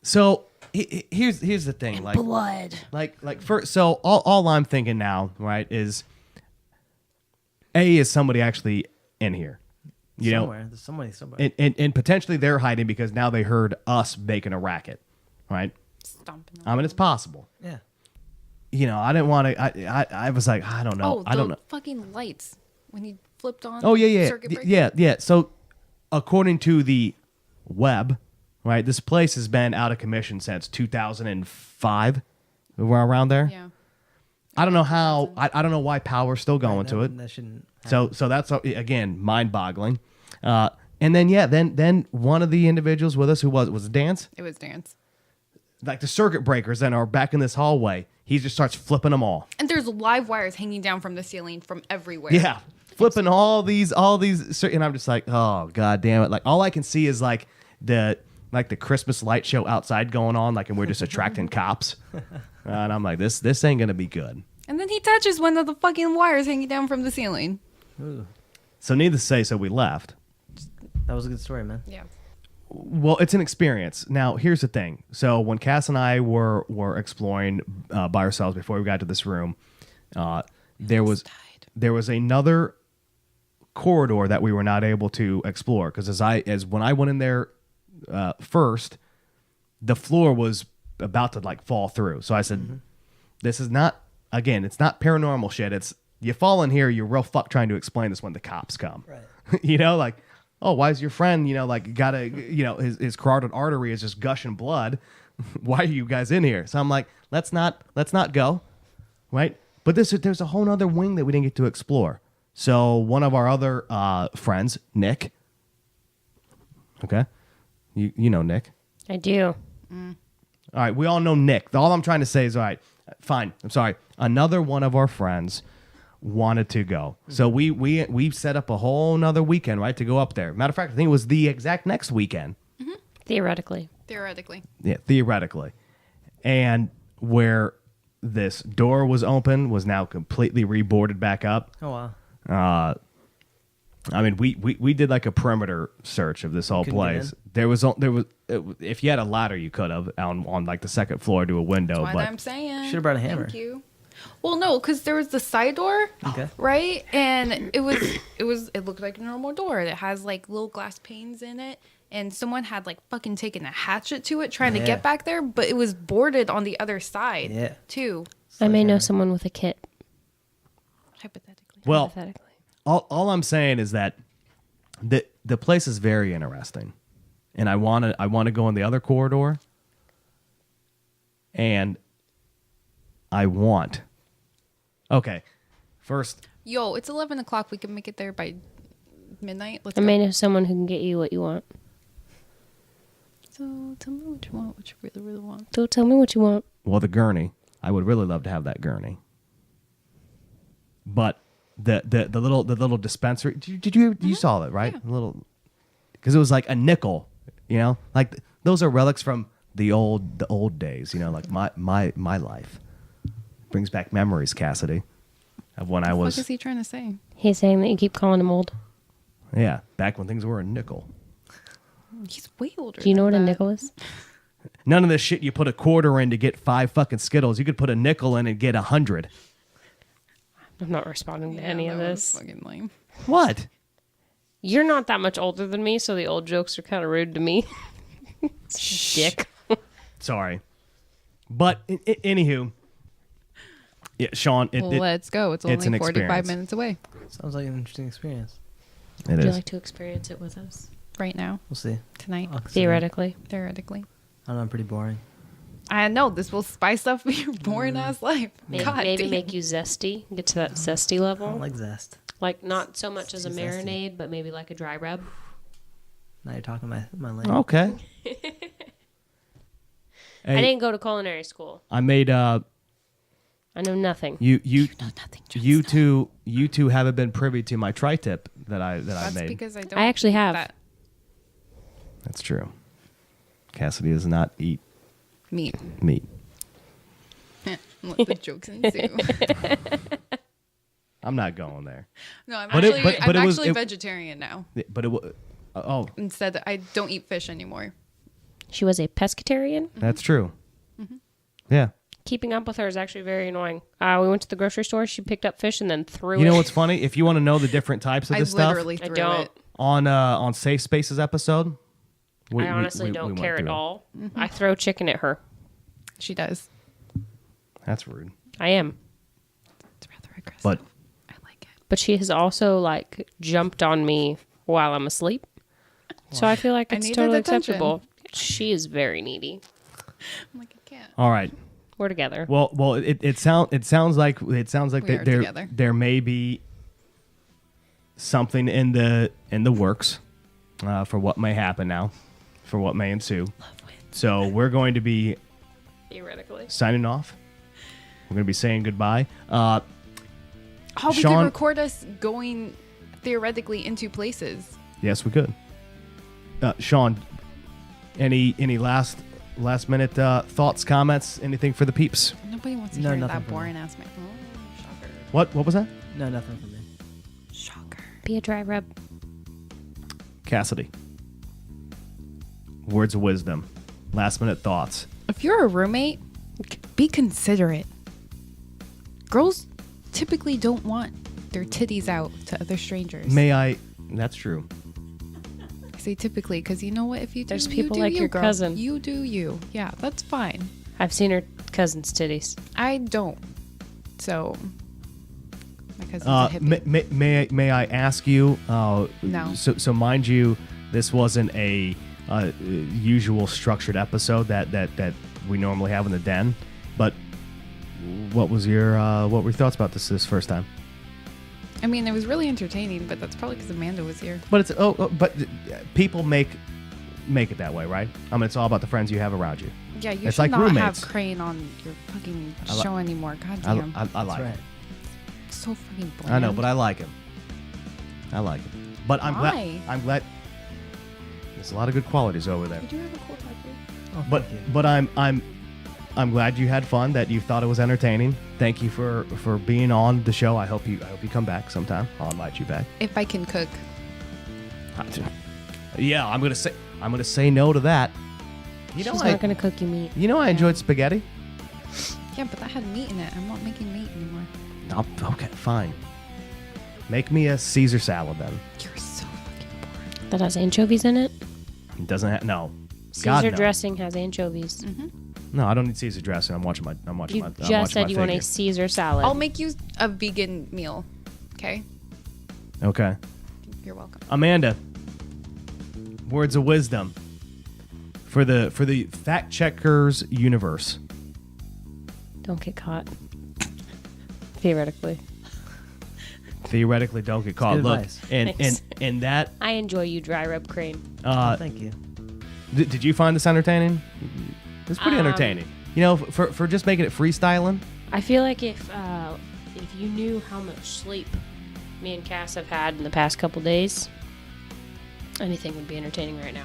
Speaker 1: So here's the thing, like
Speaker 4: Blood.
Speaker 1: like first. So all I'm thinking now, right, is is somebody actually in here? You
Speaker 2: Somewhere. There's somebody somewhere.
Speaker 1: know, and potentially they're hiding because now they heard us making a racket, right?
Speaker 4: Stomping.
Speaker 1: I mean, it's possible.
Speaker 2: Yeah.
Speaker 1: You know, I didn't want to. I was like, I don't know.
Speaker 4: Oh,
Speaker 1: I don't know.
Speaker 4: fucking lights. When he flipped on.
Speaker 1: Oh yeah,
Speaker 4: circuit breaker.
Speaker 1: yeah. So, according to the web, right, this place has been out of commission since 2005. We're around there.
Speaker 4: Yeah.
Speaker 1: I don't know how. I don't know why power's still going to it.
Speaker 2: That shouldn't
Speaker 1: So that's again mind-boggling. And then one of the individuals with us who was it Dance?
Speaker 4: It was dance.
Speaker 1: like the circuit breakers that are back in this hallway. He just starts flipping them all.
Speaker 4: And there's live wires hanging down from the ceiling from everywhere.
Speaker 1: Yeah, flipping all these, and I'm just like, oh god damn it! Like all I can see is like the Christmas light show outside going on, like, and we're just attracting cops, and I'm like, this ain't gonna be good.
Speaker 4: And then he touches one of the fucking wires hanging down from the ceiling.
Speaker 1: So needless to say, so we left.
Speaker 2: That was a good story, man.
Speaker 4: Yeah.
Speaker 1: Well, it's an experience. Now, here's the thing. So when Cass and I were exploring by ourselves before we got to this room, there was another corridor that we were not able to explore because as when I went in there first, the floor was about to like fall through. So I said, "This is not it's not paranormal shit. It's you fall in here, you're real fuck trying to explain this when the cops come, right? You know, like." Oh, why is your friend, like, his carotid artery is just gushing blood. Why are you guys in here? So I'm like, let's not go, right? But there's a whole nother wing that we didn't get to explore. So one of our other friends, Nick, okay, you know Nick.
Speaker 5: I do.
Speaker 1: All right, we all know Nick. All I'm trying to say is, all right, fine. I'm sorry. Another one of our friends wanted to go. So we set up a whole nother weekend, right, to go up there. Matter of fact, I think it was the exact next weekend.
Speaker 5: Theoretically.
Speaker 1: Yeah, theoretically. And where this door was open was now completely reboarded back up.
Speaker 2: Oh, wow.
Speaker 1: I mean, we did like a perimeter search of this whole
Speaker 2: Couldn't get
Speaker 1: place. There was if you had a ladder, you could have on like the second floor to a window.
Speaker 4: That's what
Speaker 1: but
Speaker 4: I'm saying.
Speaker 2: Should've brought a hammer.
Speaker 4: Thank you. Well, no, because there was the side door,
Speaker 2: Okay.
Speaker 4: right? And it looked like a normal door. It has like little glass panes in it. And someone had like fucking taken a hatchet to it trying to get back there, but it was boarded on the other side too.
Speaker 5: I may know someone with a kit.
Speaker 4: Hypothetically.
Speaker 1: well,
Speaker 5: Hypothetically.
Speaker 1: all I'm saying is that the place is very interesting, and I want to go in the other corridor, and I want. Okay, first.
Speaker 4: Yo, it's 11 o'clock. We can make it there by midnight. Let's
Speaker 5: I
Speaker 4: go.
Speaker 5: may know someone who can get you what you want.
Speaker 4: So tell me what you want, what you really, really want.
Speaker 5: So tell me what you want.
Speaker 1: Well, the gurney. I would really love to have that gurney. But the little dispensary. Did you saw it, right?
Speaker 4: Yeah.
Speaker 1: A little, because it was like a nickel. Like those are relics from the old days. Like my life. Brings back memories, Kassidy, of when I was.
Speaker 4: What is he trying to say?
Speaker 5: He's saying that you keep calling him old.
Speaker 1: Yeah, back when things were a nickel.
Speaker 4: He's way older.
Speaker 5: Do you know what
Speaker 4: than
Speaker 5: a
Speaker 4: that.
Speaker 5: nickel is?
Speaker 1: None of this shit you put a quarter in to get 5 fucking Skittles. You could put a nickel in and get 100.
Speaker 5: I'm not responding to
Speaker 4: Yeah,
Speaker 5: any of
Speaker 4: that was
Speaker 5: this.
Speaker 4: fucking lame.
Speaker 1: What?
Speaker 5: You're not that much older than me, so the old jokes are kind of rude to me. Dick.
Speaker 1: Sorry. But anywho, yeah, Shawn,
Speaker 4: Let's go. It's only
Speaker 1: it's an
Speaker 4: 45
Speaker 1: experience.
Speaker 4: minutes away
Speaker 2: Sounds like an interesting experience.
Speaker 1: it
Speaker 5: Would you
Speaker 1: is.
Speaker 5: like to experience it with us?
Speaker 4: right now,
Speaker 2: We'll see.
Speaker 4: tonight,
Speaker 2: I'll consider it.
Speaker 5: Theoretically.
Speaker 4: theoretically.
Speaker 2: I don't know, I'm pretty boring.
Speaker 4: I know this will spice up your boring ass life.
Speaker 5: Maybe,
Speaker 4: God
Speaker 5: maybe
Speaker 4: damn.
Speaker 5: make you zesty. Get to that zesty
Speaker 2: I
Speaker 5: level.
Speaker 2: don't like zest.
Speaker 5: Like not so much as a
Speaker 2: Too zesty.
Speaker 5: marinade, but maybe like a dry rub.
Speaker 2: Now you're talking my language.
Speaker 1: Okay.
Speaker 5: I
Speaker 1: Hey,
Speaker 5: didn't go to culinary school.
Speaker 1: I made
Speaker 5: I know nothing.
Speaker 1: you
Speaker 4: nothing,
Speaker 1: you two haven't been privy to my tri-tip that I
Speaker 4: That's
Speaker 1: made.
Speaker 4: because I don't.
Speaker 5: I actually
Speaker 4: eat
Speaker 5: have.
Speaker 4: that
Speaker 1: That's true. Kassidy does not eat
Speaker 4: meat.
Speaker 1: meat.
Speaker 4: Let the jokes ensue.
Speaker 1: I'm not going there.
Speaker 4: No, I'm
Speaker 1: But it-
Speaker 4: actually,
Speaker 1: but
Speaker 4: I'm
Speaker 1: it was-
Speaker 4: actually
Speaker 1: it-
Speaker 4: vegetarian now.
Speaker 1: But it was. Oh,
Speaker 4: Instead, I don't eat fish anymore.
Speaker 5: She was a pescatarian.
Speaker 1: that's true. Yeah.
Speaker 5: Keeping up with her is actually very annoying. We went to the grocery store. She picked up fish and then threw it.
Speaker 1: You know what's funny? If you want to know the different types of
Speaker 4: I
Speaker 1: this stuff,
Speaker 4: literally
Speaker 5: I
Speaker 4: threw
Speaker 5: don't.
Speaker 4: it.
Speaker 1: on Safe Spaces episode,
Speaker 5: I honestly don't
Speaker 1: went
Speaker 5: care at
Speaker 1: through it.
Speaker 5: all. I throw chicken at her.
Speaker 4: She does.
Speaker 1: That's rude.
Speaker 5: I am.
Speaker 4: It's rather aggressive.
Speaker 1: But
Speaker 4: I like it.
Speaker 5: But she has also like jumped on me while I'm asleep. So I feel like
Speaker 4: I
Speaker 5: it's
Speaker 4: needed
Speaker 5: totally
Speaker 4: attention.
Speaker 5: acceptable. She is very needy.
Speaker 4: I'm like, I can't.
Speaker 1: all right.
Speaker 5: We're together.
Speaker 1: Well, it sounds like
Speaker 4: We are together.
Speaker 1: there may be something in the works for what may happen now, for what may ensue. So we're going to be
Speaker 5: Theoretically.
Speaker 1: signing off. We're going to be saying goodbye.
Speaker 4: Oh, we
Speaker 1: Shawn-
Speaker 4: could record us going theoretically into places.
Speaker 1: Yes, we could. Shawn, any last minute thoughts, comments, anything for the peeps?
Speaker 4: Nobody wants to
Speaker 2: No,
Speaker 4: hear
Speaker 2: nothing
Speaker 4: that
Speaker 2: for me.
Speaker 4: boring ass man. Oh, shocker.
Speaker 1: What was that?
Speaker 2: No, nothing for me.
Speaker 4: Shocker.
Speaker 5: Be a dry rub.
Speaker 1: Kassidy. Words of wisdom. Last minute thoughts.
Speaker 4: If you're a roommate, be considerate. Girls typically don't want their titties out to other strangers.
Speaker 1: May I? That's true.
Speaker 4: I say typically because you know what? If you do,
Speaker 5: There's
Speaker 4: you
Speaker 5: people
Speaker 4: do
Speaker 5: like
Speaker 4: you,
Speaker 5: your
Speaker 4: girl.
Speaker 5: cousin.
Speaker 4: You do you. Yeah, that's fine.
Speaker 5: I've seen her cousin's titties.
Speaker 4: I don't. So, my cousin's a hippie.
Speaker 1: May I ask you?
Speaker 4: No.
Speaker 1: So mind you, this wasn't a usual structured episode that we normally have in the den. But what were your thoughts about this first time?
Speaker 4: I mean, it was really entertaining, but that's probably because Amanda was here.
Speaker 1: But it's but people make it that way, right? I mean, it's all about the friends you have around you.
Speaker 4: Yeah, you
Speaker 1: It's
Speaker 4: should
Speaker 1: like
Speaker 4: not
Speaker 1: roommates.
Speaker 4: have Crane on your fucking
Speaker 1: I li-
Speaker 4: show anymore. God
Speaker 1: I
Speaker 4: damn.
Speaker 1: like
Speaker 2: That's
Speaker 1: it.
Speaker 2: right.
Speaker 4: So fucking bland.
Speaker 1: I know, but I like him. I like him. But I'm
Speaker 4: Why?
Speaker 1: glad. There's a lot of good qualities over there.
Speaker 4: You do have a cool tattoo.
Speaker 2: Oh,
Speaker 1: But
Speaker 2: thank you.
Speaker 1: but I'm glad you had fun. That you thought it was entertaining. Thank you for being on the show. I hope you come back sometime. I'll invite you back.
Speaker 4: If I can cook.
Speaker 1: Yeah, I'm gonna say no to that. You know
Speaker 5: She's
Speaker 1: I
Speaker 5: not going to cook you meat.
Speaker 1: I enjoyed spaghetti.
Speaker 4: Yeah, but that had meat in it. I'm not making meat anymore.
Speaker 1: Okay, fine. Make me a Caesar salad then.
Speaker 4: You're so fucking boring.
Speaker 5: That has anchovies in it?
Speaker 1: It doesn't have no.
Speaker 5: Caesar
Speaker 1: God, no.
Speaker 5: dressing has anchovies.
Speaker 1: No, I don't need Caesar dressing. I'm watching my.
Speaker 5: You
Speaker 1: I'm
Speaker 5: just
Speaker 1: watching
Speaker 5: said
Speaker 1: my
Speaker 5: you want a
Speaker 1: figure.
Speaker 5: Caesar salad.
Speaker 4: I'll make you a vegan meal. Okay?
Speaker 1: Okay,
Speaker 4: You're welcome.
Speaker 1: Amanda. Words of wisdom for the fact checkers universe.
Speaker 5: Don't get caught. Theoretically.
Speaker 1: Theoretically, don't get caught.
Speaker 2: good
Speaker 1: Look,
Speaker 2: advice.
Speaker 5: Thanks.
Speaker 1: and that.
Speaker 5: I enjoy you, dry rub cream.
Speaker 2: Thank you.
Speaker 1: Did you find this entertaining? It's pretty entertaining. You know, for just making it freestyling.
Speaker 5: I feel like if you knew how much sleep me and Cass have had in the past couple days, anything would be entertaining right now.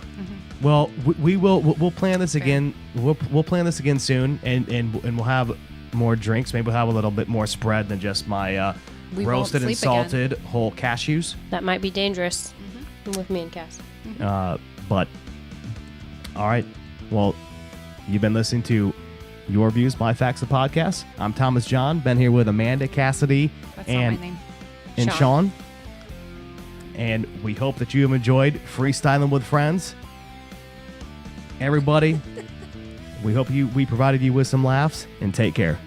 Speaker 1: Well, we'll plan this again. We'll plan this again soon, and we'll have more drinks. Maybe we'll have a little bit more spread than just my
Speaker 4: We won't
Speaker 1: roasted and
Speaker 4: sleep again.
Speaker 1: salted whole cashews.
Speaker 5: That might be dangerous with me and Cass.
Speaker 1: But all right, well, you've been listening to Your Views, My Facts, the podcast. I'm Thomas John. Been here with Amanda, Kassidy,
Speaker 4: That's
Speaker 1: and
Speaker 4: not my name.
Speaker 1: and
Speaker 5: Shawn.
Speaker 1: Shawn. And we hope that you have enjoyed freestyling with friends. Everybody, we hope we provided you with some laughs, and take care.